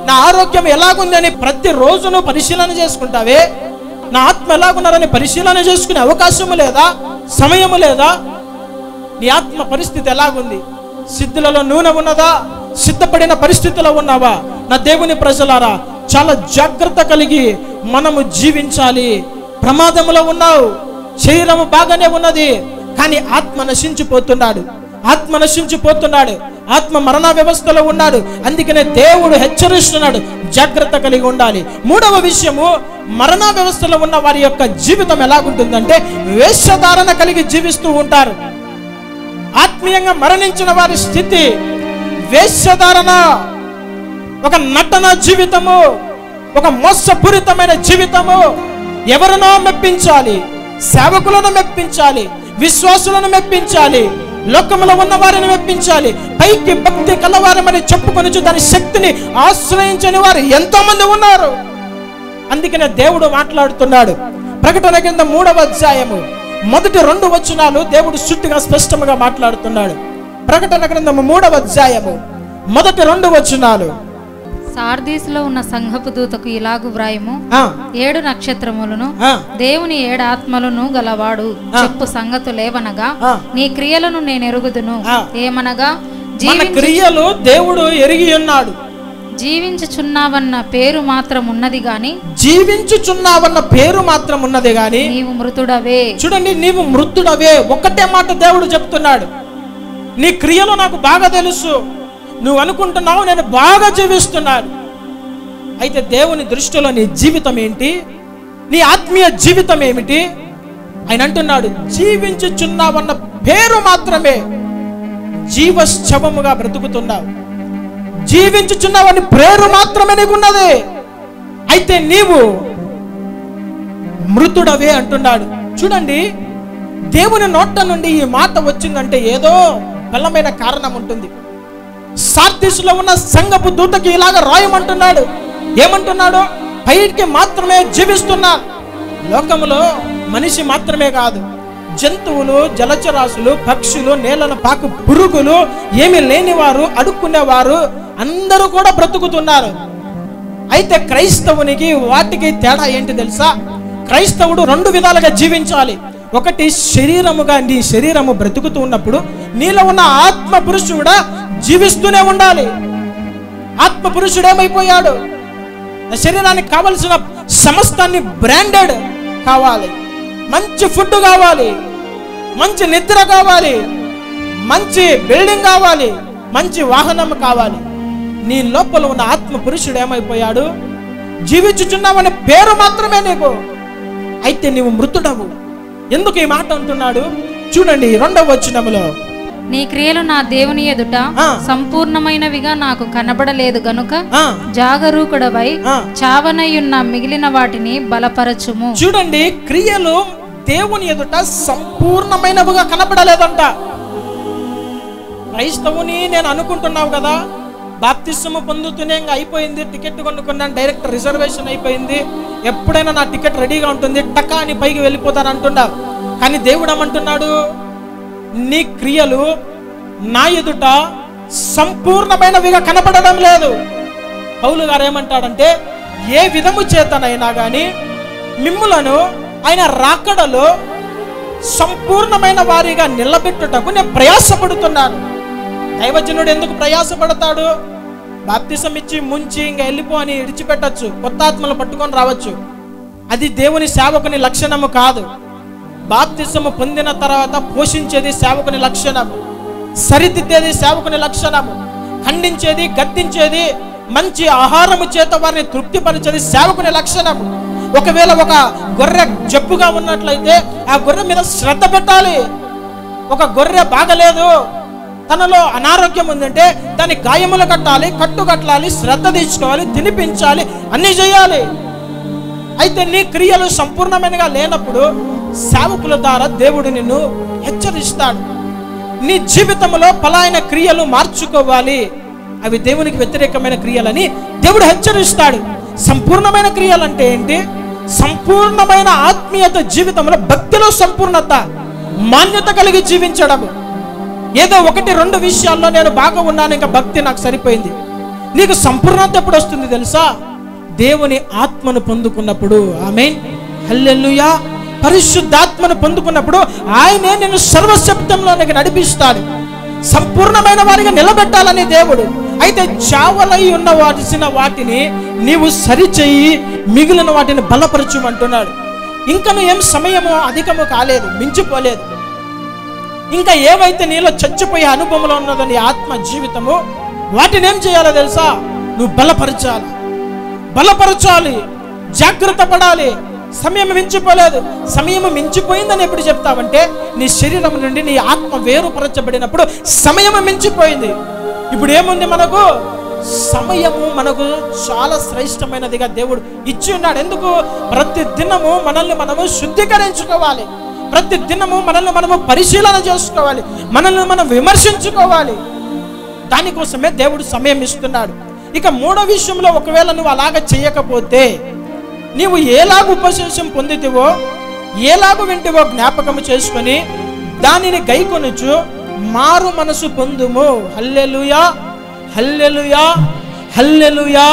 నా ఆరోగ్యం ఎలాగుంది అని ప్రతిరోజు నువ్వు పరిశీలన చేసుకుంటావే, నా ఆత్మ ఎలాగున్నారని పరిశీలన చేసుకునే అవకాశము లేదా, సమయము లేదా? నీ ఆత్మ పరిస్థితి ఎలాగుంది? సిద్ధులలో నూనె ఉన్నదా? సిద్ధపడిన పరిస్థితిలో ఉన్నావా? నా దేవుని ప్రజలారా, చాలా జాగ్రత్త కలిగి మనము జీవించాలి. ప్రమాదంలో ఉన్నావు, శరీరము బాగానే ఉన్నది, కానీ ఆత్మ నశించిపోతున్నాడు, ఆత్మ మరణ వ్యవస్థలో ఉన్నాడు. అందుకనే దేవుడు హెచ్చరిస్తున్నాడు, జాగ్రత్త కలిగి ఉండాలి. మూడవ విషయము, మరణ వ్యవస్థలో ఉన్న వారి యొక్క జీవితం ఎలాగుంటుందంటే వేషధారణ కలిగి జీవిస్తూ ఉంటారు. ఆత్మీయంగా మరణించిన వారి స్థితి వేషధారణ, ఒక నటన జీవితము, ఒక మోసపూరితమైన జీవితము. ఎవరినో మెప్పించాలి, సేవకులను మెప్పించాలి, విశ్వాసులను మెప్పించాలి, లోకములో ఉన్న వారిని మెప్పించాలి. పైకి భక్తి కలవారమని చెప్పుకొని దాని శక్తిని ఆశ్రయించని వారు ఎంతో మంది ఉన్నారు. అందుకనే దేవుడు మాట్లాడుతున్నాడు. ప్రకటన కింద 3వ అధ్యాయము మొదటి 2 వచనాలు దేవుడు సుట్టిగా స్పష్టంగా మాట్లాడుతున్నాడు. ప్రకటన గ్రంథము 3వ అధ్యాయము మొదటి 2 వచనాలు. సార్దీసులో ఉన్న సంఘపు దూతకు ఇలాగు వ్రాయము, 7 నక్షత్రములను దేవుని 7 ఆత్మలను గలవాడు చెప్పు సంగతులేవనగా, నీ క్రియలను నేను ఎరుగుదును. ఏమనగా, మన క్రియలు దేవుడు ఎరిగి ఉన్నాడు. జీవించుచున్నావన్న పేరు మాత్రం ఉన్నది గాని, నీవు మృతుడవే. చూడండి, నీవు మృతుడవే. ఒక్కటే మాట దేవుడు చెప్తున్నాడు. నీ క్రియలు నాకు బాగా తెలుసు, నువ్వు అనుకుంటున్నావు నేను బాగా జీవిస్తున్నాను. అయితే దేవుని దృష్టిలో నీ జీవితం ఏంటి? నీ ఆత్మీయ జీవితం ఏమిటి? ఆయన అంటున్నాడు, జీవించుచున్నావన్న పేరు మాత్రమే, జీవశవముగా బ్రతుకుతున్నావు. జీవించుచున్నావని పేరు మాత్రమే నీకున్నది, అయితే నీవు మృతుడవే అంటున్నాడు. చూడండి, దేవుని నోట నుండి ఈ మాట వచ్చిందంటే ఏదో బలమైన కారణం ఉంటుంది. సార్దీసులో ఉన్న సంఘపు దూతకి ఇలాగ రాయమంటున్నాడు. ఏమంటున్నాడు? పైకి మాత్రమే జీవిస్తున్నా. లోకములో మనిషి మాత్రమే కాదు, జంతువులు, జలచరాశులు, పక్షులు, నేలను పాకు పురుగులు, ఏమి లేనివారు, అడుక్కునేవారు అందరూ కూడా బ్రతుకుతున్నారు. అయితే క్రైస్తవునికి వాటికి తేడా ఏంటి తెలుసా? క్రైస్తవుడు 2 విధాలుగా జీవించాలి. ఒకటి, శరీరముగా నీ శరీరము బ్రతుకుతూ ఉన్నప్పుడు నీలో ఉన్న ఆత్మ పురుషుడు జీవిస్తూనే ఉండాలి. ఆత్మ పురుషుడు ఏమైపోయాడు? శరీరానికి కావలసిన సమస్తాన్ని బ్రాండెడ్ కావాలి, మంచి ఫుడ్ కావాలి, మంచి నిద్ర కావాలి, మంచి బిల్డింగ్ కావాలి, మంచి వాహనం కావాలి. నీ లోపల ఉన్న ఆత్మ పురుషుడు ఏమైపోయాడు? జీవించుచున్నావనే పేరు మాత్రమే నీకు, అయితే నీవు మృతుడవు. ఎందుకు ఈ మాట అంటున్నాడు? చూడండి 2వ వచనములో, నీ క్రియలు నా దేవుని ఎదుట సంపూర్ణమైనవిగా నాకు కనబడలేదు గనుక జాగరూకుడవై చావనయున్న మిగిలిన వాటిని బలపరచుము. చూడండి, క్రియలు దేవుని ఎదుట సంపూర్ణమైనవిగా కనబడలేదంట. క్రైస్తవుని నేను అనుకుంటున్నావు కదా, బాప్తిస్మము పొందుతూనే ఇంకా అయిపోయింది, టికెట్ కొనుక్కున్నాను, డైరెక్ట్ రిజర్వేషన్ అయిపోయింది, ఎప్పుడైనా నా టికెట్ రెడీగా ఉంటుంది, టకా అని పైకి వెళ్ళిపోతాను అంటున్నావు. కానీ దేవుడు ఏమంటున్నాడు? నీ క్రియలు నా ఎదుట సంపూర్ణమైనవిగా కనపడడం లేదు. పౌలు గారు ఏమంటాడంటే, ఏ విధము చేతనైనా గాని మిమ్ములను ఆయన రాకడలో సంపూర్ణమైన వారిగా నిలబెట్టుటకు నేను ప్రయాసపడుతున్నాను. దైవజనుడు ఎందుకు ప్రయాసపడతాడు? బాప్తిసం ఇచ్చి ముంచి ఇంకా వెళ్ళిపో అని విడిచిపెట్టచ్చు, కొత్త ఆత్మలు పట్టుకొని రావచ్చు. అది దేవుని సేవకుని లక్షణము కాదు. బాప్తిసము పొందిన తర్వాత పోషించేది సేవకుని లక్షణము, సరిదిద్దేది సేవకుని లక్షణము, ఖండించేది, గద్దించేది, మంచి ఆహారము చేత వారిని తృప్తిపరిచేది సేవకుని లక్షణము. ఒకవేళ ఒక గొర్రె జబ్బుగా ఉన్నట్లయితే ఆ గొర్రె మీద శ్రద్ధ పెట్టాలి. ఒక గొర్రె బాగలేదు, తనలో అనారోగ్యం ఉందంటే దాని గాయములు కట్టాలి, కట్టు కట్టాలి, శ్రద్ధ తీసుకోవాలి, తినిపించాలి, అన్ని చేయాలి. అయితే నీ క్రియలు సంపూర్ణమైనగా లేనప్పుడు సేవకుల ద్వారా దేవుడు నిన్ను హెచ్చరిస్తాడు. నీ జీవితంలో పలాయన క్రియలు మార్చుకోవాలి, అవి దేవునికి వ్యతిరేకమైన క్రియలని దేవుడు హెచ్చరిస్తాడు. సంపూర్ణమైన క్రియలు అంటే ఏంటి? సంపూర్ణమైన ఆత్మీయత జీవితంలో, భక్తిలో సంపూర్ణత, మాన్యత కలిగి జీవించడం. ఏదో 1-2 విషయాల్లో నేను బాగా ఉన్నాను, ఇంకా భక్తి నాకు సరిపోయింది. నీకు సంపూర్ణత ఎప్పుడు వస్తుంది తెలుసా? దేవుని ఆత్మను పొందుకున్నప్పుడు. ఆమేన్, హల్లెలూయా. పరిశుద్ధాత్మను పొందుకున్నప్పుడు ఆయనే నిన్ను సర్వశక్తంలోనికి నడిపిస్తాడు, సంపూర్ణమైన వారిగా నిలబెట్టాలని దేవుడు. అయితే చావలై ఉన్న వాటిని నీవు సరిచేయి, మిగిలిన వాటిని బలపరచుమంటున్నాడు. ఇంకను ఏం సమయము అధికము కాలేదు, మించిపోలేదు. ఇంకా ఏవైతే నీలో చచ్చిపోయే అనుభవంలో ఉన్నదో నీ ఆత్మ జీవితము, వాటిని ఏం చేయాలో తెలుసా? నువ్వు బలపరచాలి, జాగ్రత్త పడాలి. సమయం మించిపోలేదు. సమయం మించిపోయిందని ఎప్పుడు చెప్తావంటే, నీ శరీరం నుండి నీ ఆత్మ వేరుపరచబడినప్పుడు సమయం మించిపోయింది. ఇప్పుడు ఏముంది మనకు? సమయము మనకు చాలా శ్రేష్టమైనదిగా దేవుడు ఇచ్చి ఉన్నాడు. ఎందుకు? ప్రతి దినము మనల్ని మనము శుద్ధీకరించుకోవాలి, ప్రతి దినము మనల్ని మనము పరిశీలన చేసుకోవాలి, మనల్ని మనం విమర్శించుకోవాలి. దానికోసమే దేవుడు సమయం ఇస్తున్నాడు. ఇక మూడో విషయంలో, ఒకవేళ నువ్వు అలాగ చేయకపోతే, నీవు ఏలాగు ఉపశేషం పొందితివో, ఏలాగు వింటివో జ్ఞాపకము చేసుకొని దానిని గైకొనుచు మారు మనసు పొందుము. హల్లెలూయా, హల్లెలూయా, హల్లెలూయా.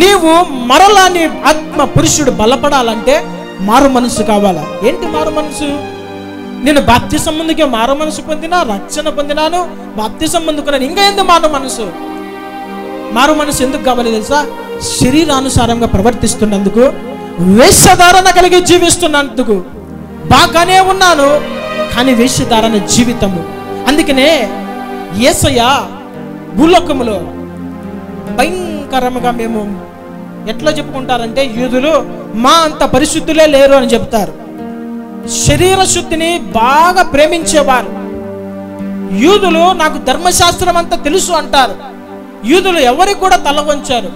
నీవు మరలా నీ ఆత్మ పురుషుడు బలపడాలంటే మారు మనసు కావాలా? ఏంటి మారు మనసు? నేను బాప్తిసం ముందుకే మారు మనసు పొందినా, రక్షణ పొందినాను, బాప్తిసం పొందుకున్నాను, ఇంకా ఎందుకు మారు మనసు? మారు మనసు ఎందుకు కావాలి తెలుసా? శరీరానుసారంగా ప్రవర్తిస్తున్నందుకు, వేషధారణ కలిగి జీవిస్తున్నందుకు. బాగానే ఉన్నాను కానీ వేషధారణ జీవితము. అందుకనే యేసయ్య భూలోకములో భయంకరంగా మేము ఎట్లా చెప్పుకుంటారంటే, యూదులు మా అంత పరిశుద్ధులే లేరు అని చెప్తారు. శరీర శుద్ధిని బాగా ప్రేమించేవారు యూదులు. నాకు ధర్మశాస్త్రం అంతా తెలుసు అంటారు. యూదులు ఎవరికి కూడా తల వంచారు.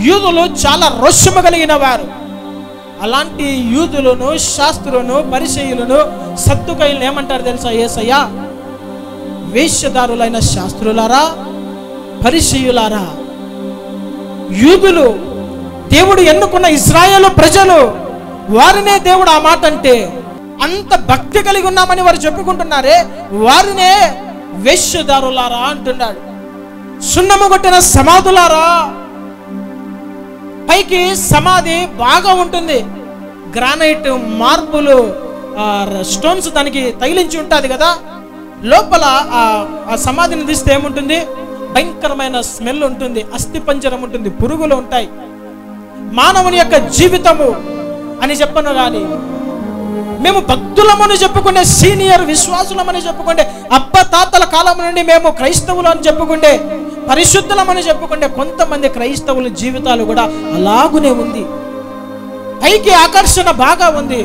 యూదులు చాలా రోషము కలిగిన వారు. అలాంటి యూదులను, శాస్త్రులను, పరిసయ్యులను, సద్దుకయ్యులను ఏమంటారు తెలుసా? యేసయ్య, వేశ్యదారులైన శాస్త్రులారా, పరిసయ్యులారా. యూదులు దేవుడు ఎన్నుకున్న ఇశ్రాయేలు ప్రజలు, వారినే దేవుడు ఆ మాట అంటే, అంత భక్తి కలిగి ఉన్నామని వారు చెప్పుకుంటున్నారే, వారినే వేశ్యదారులారా అంటున్నాడు. సున్నము కొట్టిన సమాధులారా. పైకి సమాధి బాగా ఉంటుంది, గ్రానైట్, మార్బులు, స్టోన్స్ దానికి తగిలించి ఉంటుంది కదా. లోపల ఆ సమాధిని తీస్తే ఏముంటుంది? భయంకరమైన స్మెల్ ఉంటుంది, అస్థిపంజరం ఉంటుంది, పురుగులు ఉంటాయి. మానవుని యొక్క జీవితము అని చెప్పను కానీ, మేము భక్తులమని చెప్పుకునే, సీనియర్ విశ్వాసులమని చెప్పుకుంటే, అబ్బ తాతల కాలం నుండి మేము క్రైస్తవులు అని చెప్పుకుంటే, పరిశుద్ధులమని చెప్పుకుంటే, కొంతమంది క్రైస్తవుల జీవితాలు కూడా అలాగునే ఉంది. పైకి ఆకర్షణ బాగా ఉంది,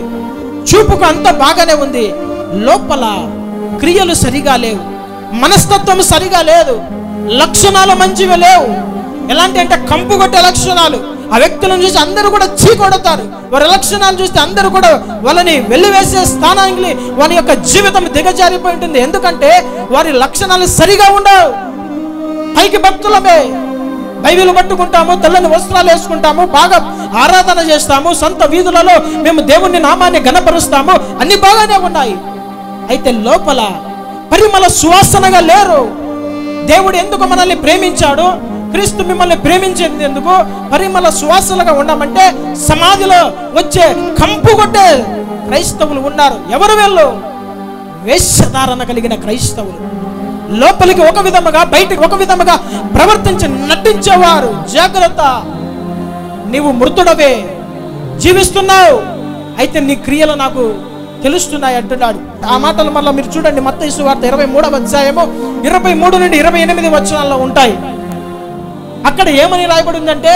చూపుకు అంత బాగానే ఉంది, లోపల క్రియలు సరిగా లేవు, మనస్తత్వం సరిగా లేదు, లక్షణాలు మంచివి లేవు. ఎలాంటి అంటే కంపు కొట్టే లక్షణాలు. ఆ వ్యక్తులను చూసి అందరూ కూడా చీకొడతారు. వారి లక్షణాలు చూస్తే అందరూ కూడా వాళ్ళని వెళ్లివేసే స్థానానికి వారి యొక్క జీవితం దిగజారిపోయి ఉంటుంది. ఎందుకంటే వారి లక్షణాలు సరిగా ఉండవు. పైకి భక్తులమే, బైబిల్ పట్టుకుంటాము, తెల్లని వస్త్రాలు వేసుకుంటాము, బాగా ఆరాధన చేస్తాము, సొంత వీధులలో మేము దేవుని నామాన్ని ఘనపరుస్తాము, అన్ని బాగానే ఉన్నాయి. అయితే లోపల పరిమళ సువాసనగా లేరు. దేవుడు ఎందుకు మనల్ని ప్రేమించాడు? క్రీస్తు మిమ్మల్ని ప్రేమించేది ఎందుకు? పరిమళ సువాసనగా ఉండమంటే, సమాధిలో వచ్చే కంపు కొట్టే క్రైస్తవులు ఉన్నారు. ఎవరు వీళ్ళు? వేషధారణ కలిగిన క్రైస్తవులు. లోపలికి ఒక విధముగా, బయటికి ఒక విధముగా ప్రవర్తించి నటించేవారు. జాగ్రత్త, నీవు మృతుడవే, జీవిస్తున్నావు, అయితే నీ క్రియలు నాకు తెలుస్తున్నాయి అంటున్నాడు. ఆ మాటలు మళ్ళీ మీరు చూడండి, మత్తయి సువార్త 23వ అధ్యాయము 23 నుండి 28 వచనాల్లో ఉంటాయి. అక్కడ ఏమని రాయబడి ఉందంటే,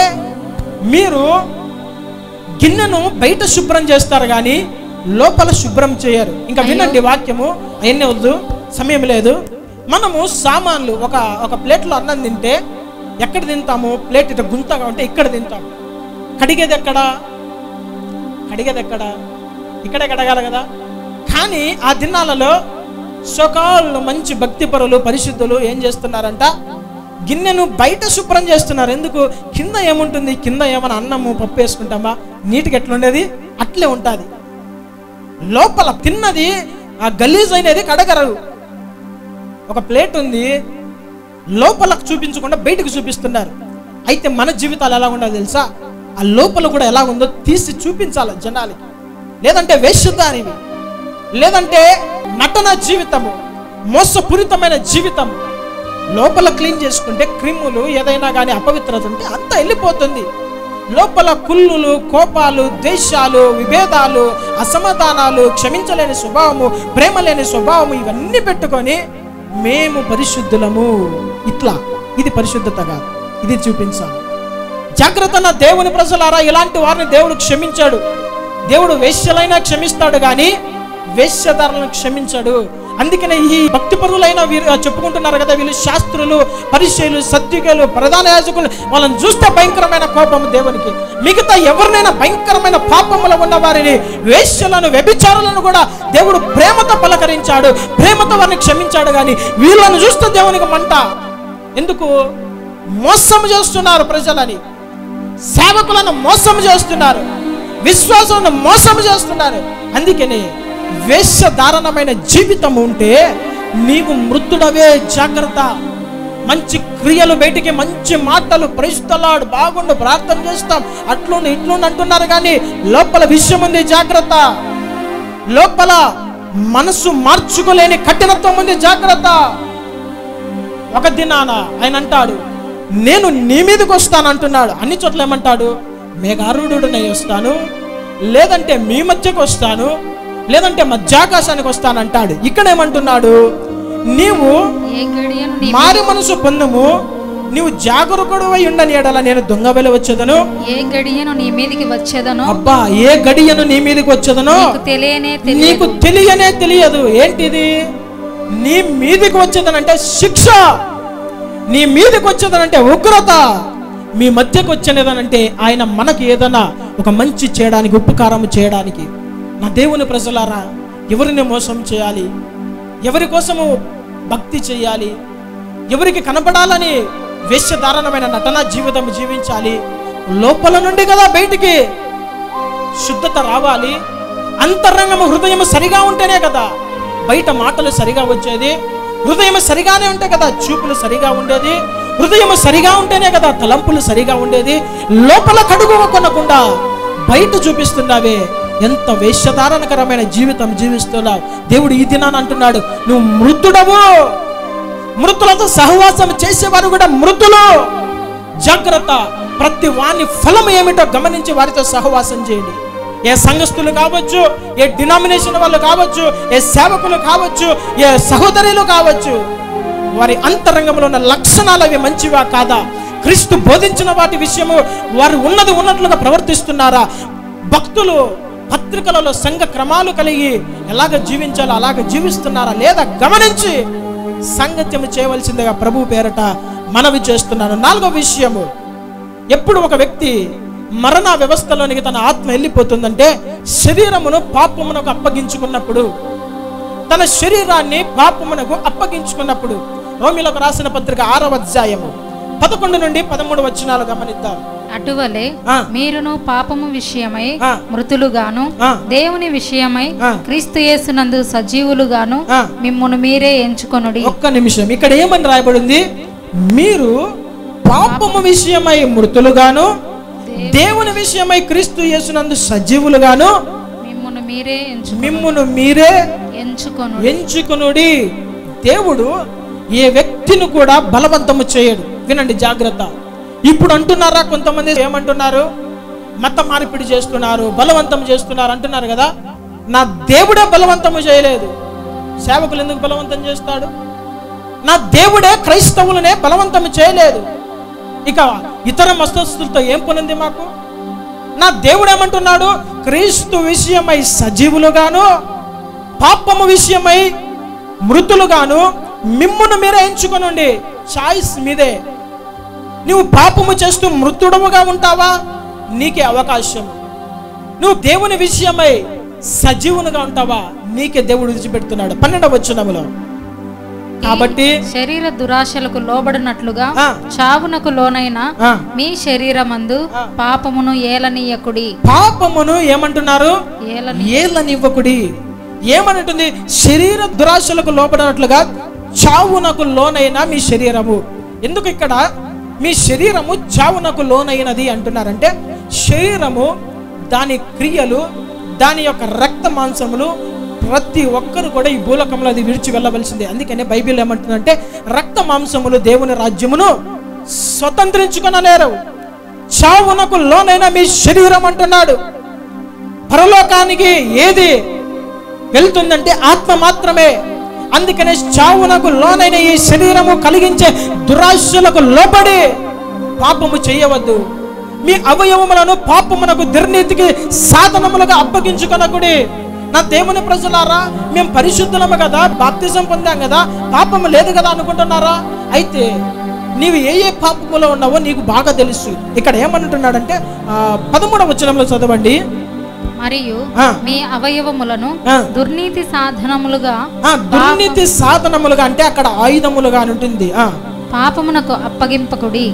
మీరు గిన్నెను బయట శుభ్రం చేస్తారు కానీ లోపల శుభ్రం చేయరు. ఇంకా వినండి వాక్యము, అవన్నీ వద్దు, సమయం లేదు. మనము సామాన్లు ఒక ప్లేట్లో అన్నం తింటే ఎక్కడ తింటాము? ప్లేట్ ఇట్లా గుంతగా ఉంటే ఇక్కడ తింటాము. కడిగేది ఎక్కడ? ఇక్కడే కడగాలి కదా. కానీ ఆ దినాలలో సోకాళ్ళు మంచి భక్తిపరులు, పరిశుద్ధులు ఏం చేస్తున్నారంట? గిన్నెను బయట శుభ్రం చేస్తున్నారు. ఎందుకు? కింద ఏముంటుంది? కింద ఏమైనా అన్నము, పప్పు వేసుకుంటామా? నీటికి ఎట్లుండేది అట్లే ఉంటుంది. లోపల తిన్నది ఆ గలీజ్ అయినది కడగరు. ఒక ప్లేట్ ఉంది, లోపలకు చూపించకుండా బయటకు చూపిస్తున్నారు. అయితే మన జీవితాలు ఎలా ఉండాలో తెలుసా? ఆ లోపల కూడా ఎలా ఉందో తీసి చూపించాలి జనాలకి. లేదంటే వేషధారివి, లేదంటే నటన జీవితము, మోసపూరితమైన జీవితము. లోపల క్లీన్ చేసుకుంటే క్రిములు ఏదైనా కానీ అపవిత్రత ఉంటే అంతా వెళ్ళిపోతుంది. లోపల కుళ్ళులు, కోపాలు, ద్వేషాలు, విభేదాలు, అసమాధానాలు, క్షమించలేని స్వభావము, ప్రేమ లేని స్వభావము, ఇవన్నీ పెట్టుకొని మేము పరిశుద్ధులము, ఇట్లా ఇది పరిశుద్ధత కాదు, ఇది చూపించాలి. జాగ్రత్త నా దేవుని ప్రజలారా, ఇలాంటి వారిని దేవుడు క్షమించాడు. దేవుడు వేశ్యలైనా క్షమిస్తాడు కానీ వేశ్యదారులను క్షమించాడు. అందుకనే ఈ భక్తి పరులైన వీరు చెప్పుకుంటున్నారు కదా, వీళ్ళు శాస్త్రులు, పరిచయులు, సద్వికులు, ప్రధాన యాజకులు, వాళ్ళని చూస్తే భయంకరమైన కోపము దేవునికి. మిగతా ఎవరినైనా భయంకరమైన పాపములో ఉన్న వారిని, వేశ్యలను, వ్యభిచారులను కూడా దేవుడు ప్రేమతో పలకరించాడు, ప్రేమతో వారిని క్షమించాడు. కానీ వీళ్ళను చూస్తే దేవునికి మంట. ఎందుకు? మోసం చేస్తున్నారు ప్రజలని, సేవకులను మోసం చేస్తున్నారు, విశ్వాసాలను మోసం చేస్తున్నారు. అందుకని వేషధారణమైన జీవితం ఉంటే నీవు మృతుడవే, జాగ్రత్త. మంచి క్రియలు బయటికి, మంచి మాటలు, ప్రైస్తలాడు, బాగుండు, ప్రార్థన చేస్తాం, అట్లుండి ఇట్లుండి అంటున్నారు కానీ లోపల విషయం ఉంది, జాగ్రత్త. లోపల మనసు మార్చుకోలేని కఠినత్వం ఉంది, జాగ్రత్త. ఒక దినాన ఆయన అంటాడు, నేను నీ మీదకి వస్తాను అంటున్నాడు. అన్ని చోట్ల ఏమంటాడు? మేఘారూఢుడనై వస్తాను, లేదంటే మీ మధ్యకు వస్తాను, లేదంటే మధ్యాకాశానికి వస్తాను అంటాడు. ఇక్కడ ఏమంటున్నాడు? నీవు మారి మనసు పొందుము, నీవు జాగరూకుడు అయి ఉండని ఎడల నేను దొంగ వెల వచ్చేదను, ఏ గడియను నీ మీదకి వచ్చేదను. అబ్బా, ఏ గడియను నీ మీదకి వచ్చేదను నీకు తెలియనే తెలియదు. ఏంటిది? నీ మీదకి వచ్చేదనంటే శిక్ష, నీ మీదకి వచ్చేదనంటే ఉగ్రత, మీ మధ్యకు వచ్చేదనంటే ఆయన మనకి ఏదైనా ఒక మంచి చేయడానికి, ఉపకారం చేయడానికి. నా దేవుని ప్రజలారా, ఎవరిని మోసం చేయాలి, ఎవరి కోసము భక్తి చేయాలి, ఎవరికి కనపడాలని వేషధారణమైన నటన జీవితం జీవించాలి. లోపల నుండి కదా బయటికి శుద్ధత రావాలి. అంతరంగము, హృదయం సరిగా ఉంటేనే కదా బయట మాటలు సరిగా వచ్చేది. హృదయం సరిగానే ఉంటే కదా చూపులు సరిగా ఉండేది. హృదయం సరిగా ఉంటేనే కదా తలంపులు సరిగా ఉండేది. లోపల కడుగు కొనకుండా బయట చూపిస్తున్నావే, ఎంత వేషధారణకరమైన జీవితం జీవిస్తున్నావు. దేవుడు ఈ దినాన్ని అంటున్నాడు, నువ్వు మృతుడవు. మృతులతో సహవాసం చేసేవారు కూడా మృతులు. జాగ్రత్త. ప్రతి వాని ఫలం ఏమిటో గమనించి వారితో సహవాసం చేయండి. ఏ సంఘస్థులు కావచ్చు, ఏ డినామినేషన్ వాళ్ళు కావచ్చు, ఏ సేవకులు కావచ్చు, ఏ సహోదరులు కావచ్చు, వారి అంతరంగంలో ఉన్న లక్షణాలు అవి మంచివా కాదా? క్రీస్తు బోధించిన వాటి విషయము వారు ఉన్నది ఉన్నట్లుగా ప్రవర్తిస్తున్నారా? భక్తులు పత్రికలలో సంఘ క్రమాలు కలిగి ఎలాగ జీవించాలో అలాగ జీవిస్తున్నారా లేదా గమనించి సంగత్యము చేయవలసిందిగా ప్రభు పేరట మనవి చేస్తున్నాను. 4వ విషయము, ఎప్పుడు ఒక వ్యక్తి మరణ వ్యవస్థలోనికి తన ఆత్మ వెళ్ళిపోతుందంటే శరీరమును పాపమునకు అప్పగించుకున్నప్పుడు, తన శరీరాన్ని పాపమునకు అప్పగించుకున్నప్పుడు. రోమిలకు రాసిన పత్రిక 6వ అధ్యాయము 11 నుండి 13 వచనాలు గమనిద్దాం. అటువలే మీరును పాపము విషయమై మృతులుగాను, దేవుని విషయమై క్రీస్తు యేసునందు సజీవులుగాను మిమ్మును మీరే ఎంచుకొనుడి. ఒక్క నిమిషం, ఇక్కడ ఏమని రాయబడింది? మీరు పాపము విషయమై మృతులుగాను, దేవుని విషయమై క్రీస్తు యేసునందు సజీవులుగాను మిమ్మును మీరే ఎంచుకొనుడి. దేవుడు ఏ వ్యక్తిని కూడా బలవంతము చేయడు. వినండి జాగ్రత్త. ఇప్పుడు అంటున్నారా కొంతమంది, ఏమంటున్నారు? మత మార్పిడి చేస్తున్నారు, బలవంతం చేస్తున్నారు అంటున్నారు కదా. నా దేవుడే బలవంతము చేయలేదు. సేవకులు ఎందుకు బలవంతం చేస్తాడు? నా దేవుడే క్రైస్తవులనే బలవంతం చేయలేదు. ఇక ఇతర మతస్థులతో ఏం పనుంది మాకు? నా దేవుడు ఏమంటున్నాడు? క్రీస్తు విషయమై సజీవులుగాను, పాపము విషయమై మృతులుగాను మిమ్మును మీరే ఎంచుకొనండి. చాయిస్ మీదే. నువ్వు పాపము చేస్తూ మృతుడముగా ఉంటావా? నీకే అవకాశం. నువ్వు దేవుని విషయమై సజీవునిగా ఉంటావా? నీకే దేవుడు విడిచిపెడుతున్నాడు. 12వ వచనములో, కాబట్టి శరీర దురాశలకు లోబడినట్లుగా చావునకు లోనైన మీ శరీరమందు పాపమును ఏలనీయకుడి. పాపమును ఏమంటున్నారు? ఏలనివ్వకుడి. ఏమంటుంది? శరీర దురాశలకు లోబడినట్లుగా చావునకు లోనైన మీ శరీరము. ఎందుకు ఇక్కడ మీ శరీరము చావునకు లోనైనది అంటున్నారంటే, శరీరము, దాని క్రియలు, దాని యొక్క రక్త మాంసములు ప్రతి ఒక్కరు కూడా ఈ భూలోకంలో అది విడిచి వెళ్ళవలసిందే. అందుకనే బైబిల్ ఏమంటుందంటే, రక్త మాంసములు దేవుని రాజ్యమును స్వతంత్రించుకొనలేరు. చావునకు లోనైన మీ శరీరం అంటున్నాడు. పరలోకానికి ఏది వెళ్తుందంటే ఆత్మ మాత్రమే. అందుకనే చావునకు లోనైన ఈ శరీరము కలిగించే దురాశలకు లోబడి పాపము చేయవద్దు. మీ అవయవములను పాపమునకు దుర్నీతికి సాధనములుగా అప్పగించుకొనకుడి. నా దేవుని ప్రజలారా, మేము పరిశుద్ధులము కదా, బాప్తిజం పొందాం కదా, పాపము లేదు కదా అనుకుంటున్నారా? అయితే నీవు ఏ ఏ పాపములో ఉన్నావో నీకు బాగా తెలుసు. ఇక్కడ ఏమంటున్నాడంటే 13వ వచనంలో చదవండి. మరియు మీ అవయవములను దుర్నీతి సాధనములుగా, దుర్నీతి సాధనములుగా అంటే అక్కడ ఆయుధములుగా ఉంటుంది, పాపమునకు అప్పగింపకుడి.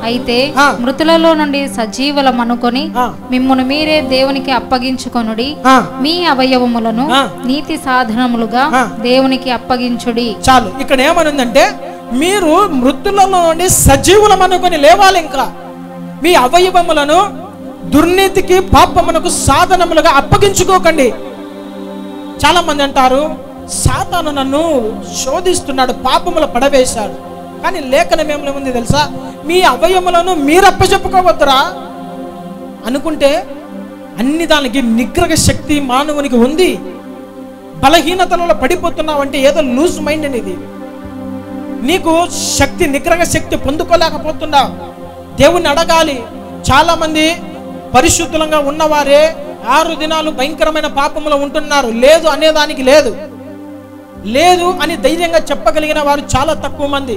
అయితే మృతులలో నుండి సజీవులమనుకొని మిమ్మును మీరే దేవునికి అప్పగించుకొనుడి. మీ అవయవములను నీతి సాధనములుగా దేవునికి అప్పగించుడి. చాలు. ఇక్కడ ఏమనుందంటే, మీరు మృతులలో నుండి సజీవులమనుకొని లేవాలి. ఇంకా మీ అవయవములను దుర్నీతికి పాపమునకు సాధనములుగా అప్పగించుకోకండి. చాలా మంది అంటారు, సాతాను నన్ను శోధిస్తున్నాడు, పాపములు పడవేశాడు. కానీ లేఖనం ఏముంది తెలుసా? మీ అవయములను మీరు అప్పచెప్పుకోవద్దురా అనుకుంటే అన్ని దానికి నిగ్రహ శక్తి మానవునికి ఉంది. బలహీనతలలో పడిపోతున్నావంటే ఏదో లూజ్ మైండ్ అనేది. నీకు శక్తి, నిగ్రహ శక్తి పొందుకోలేకపోతున్నావు. దేవుణ్ణి అడగాలి. చాలా మంది పరిశుద్ధంగా ఉన్నవారే 6 దినాలు భయంకరమైన పాపములో ఉంటున్నారు. లేదు అనేదానికి లేదు, లేదు అని ధైర్యంగా చెప్పగలిగిన వారు చాలా తక్కువ మంది.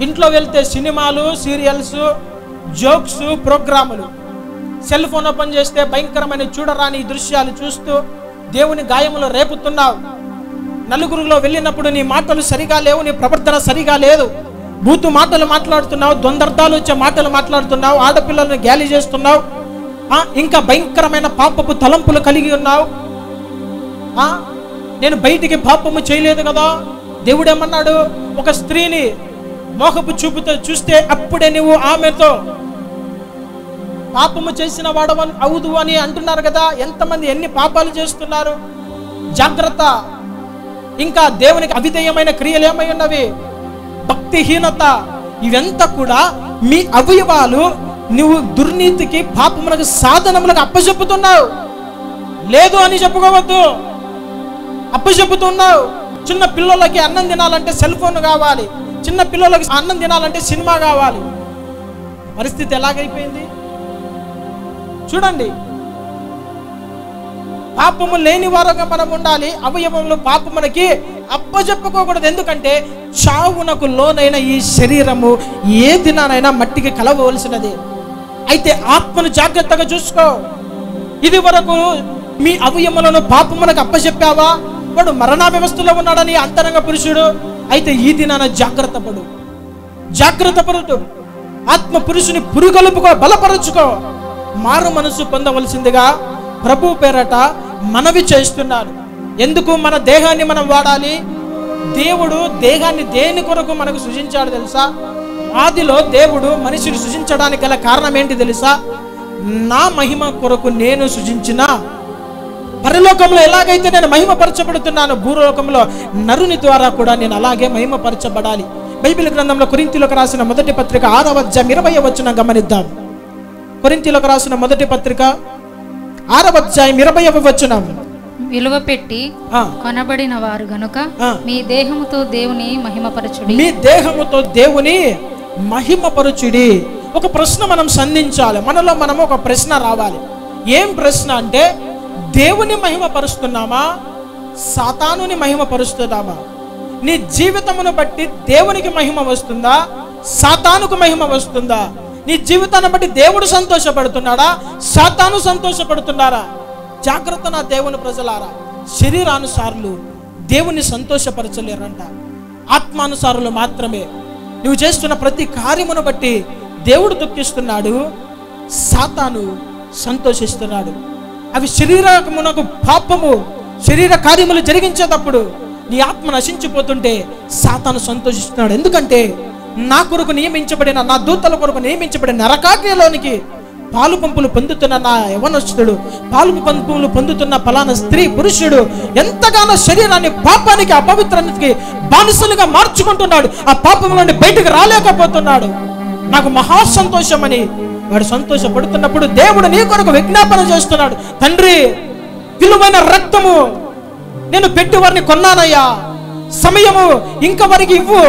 ఇంట్లో వెళ్తే సినిమాలు, సీరియల్స్, జోక్స్, ప్రోగ్రాములు, సెల్ ఫోన్ ఓపెన్ చేస్తే భయంకరమైన చూడరాని దృశ్యాలు చూస్తూ దేవుని గాయములు రేపుతున్నావు. నలుగురిలో వెళ్ళినప్పుడు నీ మాటలు సరిగా లేవు, నీ ప్రవర్తన సరిగా లేదు, బూతు మాటలు మాట్లాడుతున్నావు, ద్వంద్వర్థాలు వచ్చే మాటలు మాట్లాడుతున్నావు, ఆడపిల్లలను గ్యాలి చేస్తున్నావు, ఇంకా భయంకరమైన పాపపు తలంపులు కలిగి ఉన్నావు. నేను బయటికి పాపము చేయలేదు కదా. దేవుడు ఏమన్నాడు? ఒక స్త్రీని మోహపు చూపుతో చూస్తే అప్పుడే నువ్వు ఆమెతో పాపము చేసిన వాడవని అవుదు అని అంటున్నారు కదా. ఎంతమంది ఎన్ని పాపాలు చేస్తున్నారు. జాగ్రత్త. ఇంకా దేవునికి అవిధేయమైన క్రియలు ఏమై ఉన్నవి? భక్తిహీనత. ఇవంతా కూడా మీ అవయవాలు నువ్వు దుర్నీతికి, పాపములకు సాధనములకు అప్పచెప్పుతున్నావు. లేదు అని చెప్పుకోవద్దు, అప్పచెప్పుతున్నావు. చిన్న పిల్లలకి అన్నం తినాలంటే సెల్ ఫోన్ కావాలి, చిన్న పిల్లలకి అన్నం తినాలంటే సినిమా కావాలి. పరిస్థితి ఎలాగైపోయింది చూడండి. పాపము లేని వారుగా మనం ఉండాలి. అవయవంలో పాపమునకి అప్పచెప్పుకోకూడదు. ఎందుకంటే చావునకు లోనైన ఈ శరీరము ఏ దినానైనా మట్టికి కలవవలసినది. అయితే ఆత్మను జాగ్రత్తగా చూసుకో. ఇది వరకు మీ అవయములను పాపమునకు అప్పచెప్పావా? వాడు మరణ వ్యవస్థలో ఉన్నాడని అంతరంగ పురుషుడు. అయితే ఈ దినాన జాగ్రత్త పడు. ఆత్మ పురుషుని పురుగలుపుకో, బలపరుచుకో. మారు మనసు పొందవలసిందిగా ప్రభు పేరట మనవి చేస్తున్నాడు. ఎందుకు మన దేహాన్ని మనం వాడాలి? దేవుడు దేహాన్ని దేని కొరకు మనకు సృజించాడు తెలుసా? ఆదిలో దేవుడు మనిషిని సృజించడానికి గల కారణం ఏంటి తెలుసా? నా మహిమ కొరకు నేను సృజించిన, పరలోకంలో ఎలాగైతే నేను మహిమపరచబడుతున్నాను, భూలోకంలో నరుని ద్వారా కూడా నేను అలాగే మహిమపరచబడాలి. బైబిల్ గ్రంథంలో కొరింథీయులకు రాసిన మొదటి పత్రిక 6వ అధ్యాయం 20వ వచనం గమనిద్దాం. కొరింథీయులకు రాసిన మొదటి పత్రిక 6వ అధ్యాయం 20వ వచనం. విలువ పెట్టి కొనబడిన వారు గనుక మీ దేహముతో దేవుని మహిమపరచుడి. మీ దేహముతో దేవుని మహిమపరచుడి. ఒక ప్రశ్న మనం సంధించాలి. మనలో మనం ఒక ప్రశ్న రావాలి. ఏం ప్రశ్న అంటే, దేవుని మహిమపరుస్తున్నామా, సాతానుని మహిమపరుస్తున్నామా? నీ జీవితమును బట్టి దేవునికి మహిమ వస్తుందా, సాతానుకు మహిమ వస్తుందా? నీ జీవితాన్ని బట్టి దేవుడు సంతోషపడుతున్నాడా, సాతాను సంతోషపడుతున్నారా? జాగ్రత్త నా దేవుని ప్రజలారా. శరీరానుసారులు దేవుని సంతోషపరచలేరంట. ఆత్మానుసారులు మాత్రమే. నువ్వు చేస్తున్న ప్రతి కార్యమును బట్టి దేవుడు దుఃఖిస్తున్నాడు, సాతాను సంతోషిస్తున్నాడు. అవి శరీరమునకు పాపము, శరీర కార్యములు జరిగించేటప్పుడు నీ ఆత్మ నశించిపోతుంటే సాతాను సంతోషిస్తున్నాడు. ఎందుకంటే నా కొరకు నియమించబడిన, నా దూతల కొరకు నియమించబడిన నరకాగ్నిలోనికి పాలు పంపులు పొందుతున్న నా యవనస్తుడు, పాలు పంపులు పొందుతున్న ఫలానా స్త్రీ పురుషుడు ఎంతగానో శరీరాన్ని పాపానికి, అపవిత్రానికి బానిసలుగా మార్చుకుంటున్నాడు. ఆ పాపం నుండి బయటకు రాలేకపోతున్నాడు. నాకు మహా సంతోషమని వాడు సంతోషపడుతున్నప్పుడు దేవుడు నీ కొరకు విజ్ఞాపన చేస్తున్నాడు. తండ్రి, విలువైన రక్తము నేను పెట్టి వారిని కొన్నానయ్యా, సమయము ఇంకా వారికి ఇవ్వు,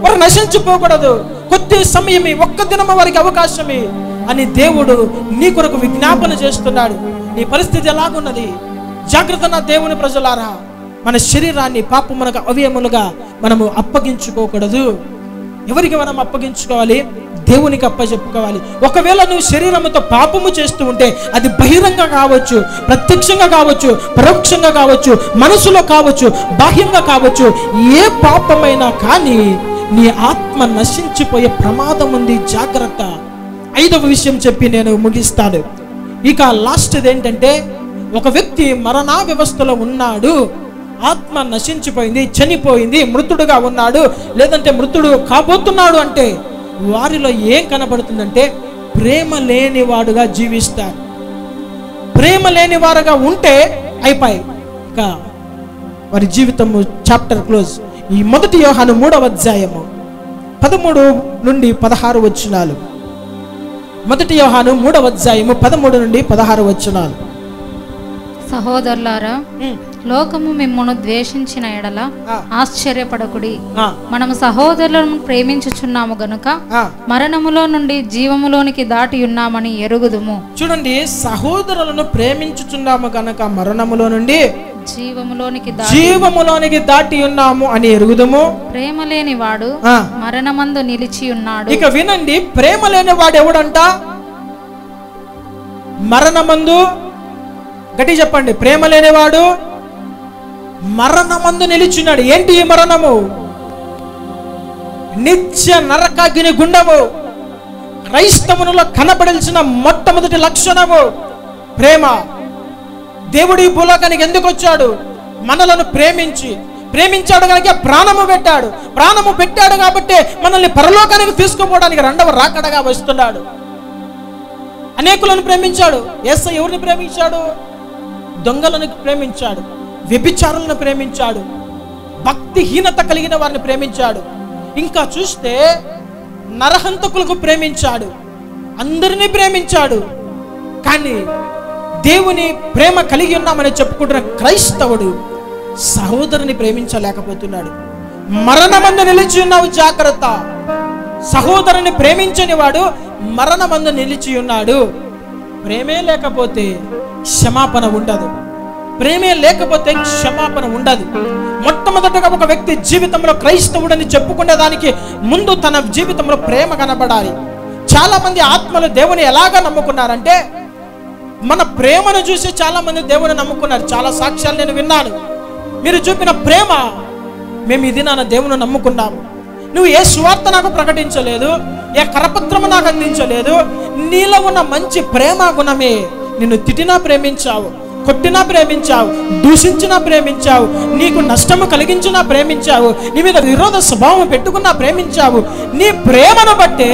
వారు నశించిపోకూడదు, కొద్ది సమయమే, ఒక్క దినము వారికి అవకాశమే అని దేవుడు నీ కొరకు విజ్ఞాపన చేస్తున్నాడు. నీ పరిస్థితి ఎలాగున్నది? జాగ్రత్త నా దేవుని ప్రజలారా, మన శరీరాన్ని పాపమునగా అవయములుగా మనము అప్పగించుకోకూడదు. ఎవరికి మనం అప్పగించుకోవాలి? దేవునికి అప్పచెప్పుకోవాలి. ఒకవేళ నువ్వు శరీరముతో పాపము చేస్తూ ఉంటే అది బహిరంగంగా కావచ్చు, ప్రత్యక్షంగా కావచ్చు, పరోక్షంగా కావచ్చు, మనసులో కావచ్చు, బాహ్యంగా కావచ్చు, ఏ పాపమైనా కానీ నీ ఆత్మ నశించిపోయే ప్రమాదం ఉంది. జాగ్రత్త. 5వ విషయం చెప్పి నేను ముగిస్తాను. ఇక లాస్ట్ది ఏంటంటే, ఒక వ్యక్తి మరణ వ్యవస్థలో ఉన్నాడు, ఆత్మ నశించిపోయింది, చనిపోయింది, మృతుడుగా ఉన్నాడు, లేదంటే మృతుడు కాబోతున్నాడు అంటే వారిలో ఏం కనబడుతుందంటే ప్రేమ లేనివాడుగా జీవిస్తారు. ప్రేమ లేనివారుగా ఉంటే అయిపోయి ఇక వారి జీవితము చాప్టర్ క్లోజ్. ఈ 1 యోహాను 3వ అధ్యాయము 13 నుండి 16 వచనాలు. 1 యోహాను 3వ అధ్యాయము 13 నుండి 16 వచనాలు. సహోదరులారా, లోకము మిమ్మును ద్వేషించిన ఎడల ఆశ్చర్యపడకుడి. మనము సహోదరులను ప్రేమించుచున్నాము గనుక మరణములో నుండి జీవములోనికి దాటి ఉన్నామని ఎరుగుదుము. చూడండి, సహోదరులను ప్రేమించుచున్నాము గనుక మరణములో నుండి జీవములోనికి దాటి ఉన్నాము అని ఎరుగుదుము. ప్రేమ లేని వాడు మరణమందు నిలిచి ఉన్నాడు. ఇక వినండి, ప్రేమ లేని వాడు ఎవడంట? మరణమందు. గట్టి చెప్పండి. ప్రేమ లేనివాడు మరణమందు నిలిచున్నాడు. ఏంటి ఈ మరణము? నిత్య నరకాగ్ని గుండము. క్రైస్తవునిలో కనబడాల్సిన మొట్టమొదటి లక్షణము ప్రేమ. దేవుడు ఈ భూలోకానికి ఎందుకు వచ్చాడు? మనలను ప్రేమించాడు కనుక ప్రాణము పెట్టాడు. ప్రాణము పెట్టాడు కాబట్టి మనల్ని పరలోకానికి తీసుకుపోవడానికి 2వ రాకడగా వస్తున్నాడు. అనేకులను ప్రేమించాడు. యేసు ఎవరిని ప్రేమించాడు? దొంగలను ప్రేమించాడు, వ్యభిచారులను ప్రేమించాడు, భక్తిహీనత కలిగిన వారిని ప్రేమించాడు. ఇంకా చూస్తే నరహంతకులకు ప్రేమించాడు, అందరినీ ప్రేమించాడు. కానీ దేవుని ప్రేమ కలిగి ఉన్నామని చెప్పుకుంటున్న క్రైస్తవుడు సహోదరుని ప్రేమించలేకపోతున్నాడు. మరణమందు నిలిచి ఉన్నావు, జాగ్రత్త. సహోదరుని ప్రేమించని వాడు మరణమందు నిలిచి ఉన్నాడు. ప్రేమే లేకపోతే క్షమాపణ ఉండదు. ప్రేమే లేకపోతే క్షమాపణ ఉండదు. మొట్టమొదటగా ఒక వ్యక్తి జీవితంలో క్రైస్తవుడని చెప్పుకునే దానికి ముందు తన జీవితంలో ప్రేమ కనబడాలి. చాలా మంది ఆత్మలు దేవుని ఎలాగా నమ్ముకున్నారంటే, మన ప్రేమను చూసి చాలా మంది దేవుని నమ్ముకున్నారు. చాలా సాక్ష్యాలు నేను విన్నాను. మీరు చూపిన ప్రేమ, మేము ఇది నా దేవుని నమ్ముకున్నాము. నువ్వు ఏ సువార్త నాకు ప్రకటించలేదు, ఏ కరపత్రము నాకు అందించలేదు. నీలో ఉన్న మంచి ప్రేమ గుణమే నిన్ను తిట్టినా ప్రేమించావు, కొట్టినా ప్రేమించావు, దూషించినా ప్రేమించావు, నీకు నష్టము కలిగించినా ప్రేమించావు, నీ మీద విరోధ స్వభావం పెట్టుకున్నా ప్రేమించావు. నీ ప్రేమను బట్టే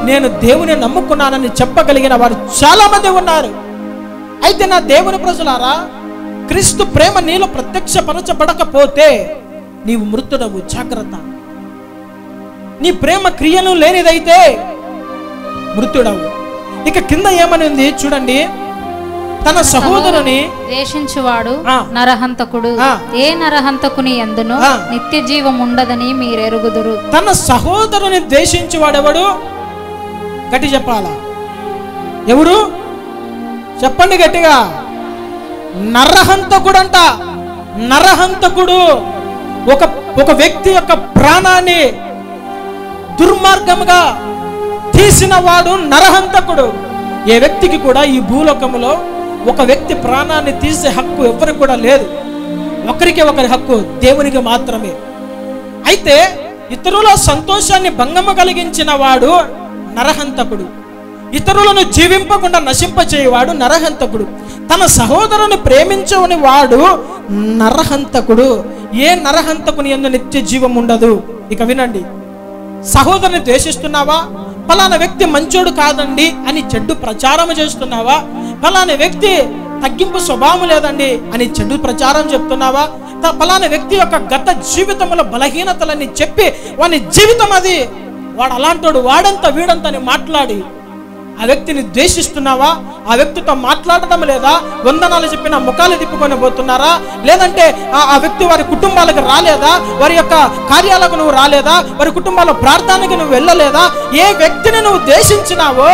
నేను దేవుని నమ్ముకున్నానని చెప్పగలిగిన వారు చాలా మంది ఉన్నారు. అయితే నా దేవుని ప్రజలారా, క్రీస్తు ప్రేమ నీలో ప్రత్యక్షపరచబడకపోతే నీవు మృతుడవు. జాగ్రత్త. నీ ప్రేమ క్రియలు లేనిదైతే మృతుడవు. ఇక కింద ఏమని ఉంది చూడండి, తన సహోదరుని ద్వేషించువాడు నరహంతకుడు. ఏ నరహంతకుని యందును నిత్య జీవం ఉండదని మీరెరుగుదురు. తన సహోదరుని ద్వేషించువాడెవడు? గట్టి చెప్పాలా? ఎవరు? చెప్పండి గట్టిగా. నరహంతకుడు అంట. నరహంతకుడు ఒక వ్యక్తి యొక్క ప్రాణాన్ని దుర్మార్గముగా తీసిన వాడు నరహంతకుడు. ఏ వ్యక్తికి కూడా ఈ భూలోకములో ఒక వ్యక్తి ప్రాణాన్ని తీసే హక్కు ఎవరికి కూడా లేదు. ఒకరికి ఒకరి హక్కు దేవునికి మాత్రమే. అయితే ఇతరుల సంతోషాన్ని భంగము కలిగించిన వాడు నరహంతకుడు. ఇతరులను జీవింపకుండా నశింపచేయవాడు నరహంతకుడు. తన సహోదరుని ప్రేమించని వాడు నరహంతకుడు. ఏ నరహంతకుని యందు నిత్య జీవం ఉండదు. ఇక వినండి, సహోదరుని ద్వేషిస్తున్నావా? ఫలానా వ్యక్తి మంచోడు కాదండి అని చెడ్డు ప్రచారం చేస్తున్నావా? ఫలానా వ్యక్తి తగ్గింపు స్వభావం లేదండి అని చెడ్డు ప్రచారం చెప్తున్నావా? ఫలానా వ్యక్తి యొక్క గత జీవితంలో బలహీనతలని చెప్పి వాని జీవితం అది, వాడు అలాంటోడు, వాడంతా వీడంతా అని మాట్లాడి ఆ వ్యక్తిని ద్వేషిస్తున్నావా? ఆ వ్యక్తితో మాట్లాడటం లేదా? వందనాలు చెప్పిన ముఖాలు తిప్పుకొని పోతున్నారా? లేదంటే ఆ వ్యక్తి వారి కుటుంబాలకు రాలేదా? వారి యొక్క కార్యాలకు నువ్వు రాలేదా? వారి కుటుంబాల ప్రార్థనకి నువ్వు వెళ్ళలేదా? ఏ వ్యక్తిని నువ్వు ద్వేషించినావో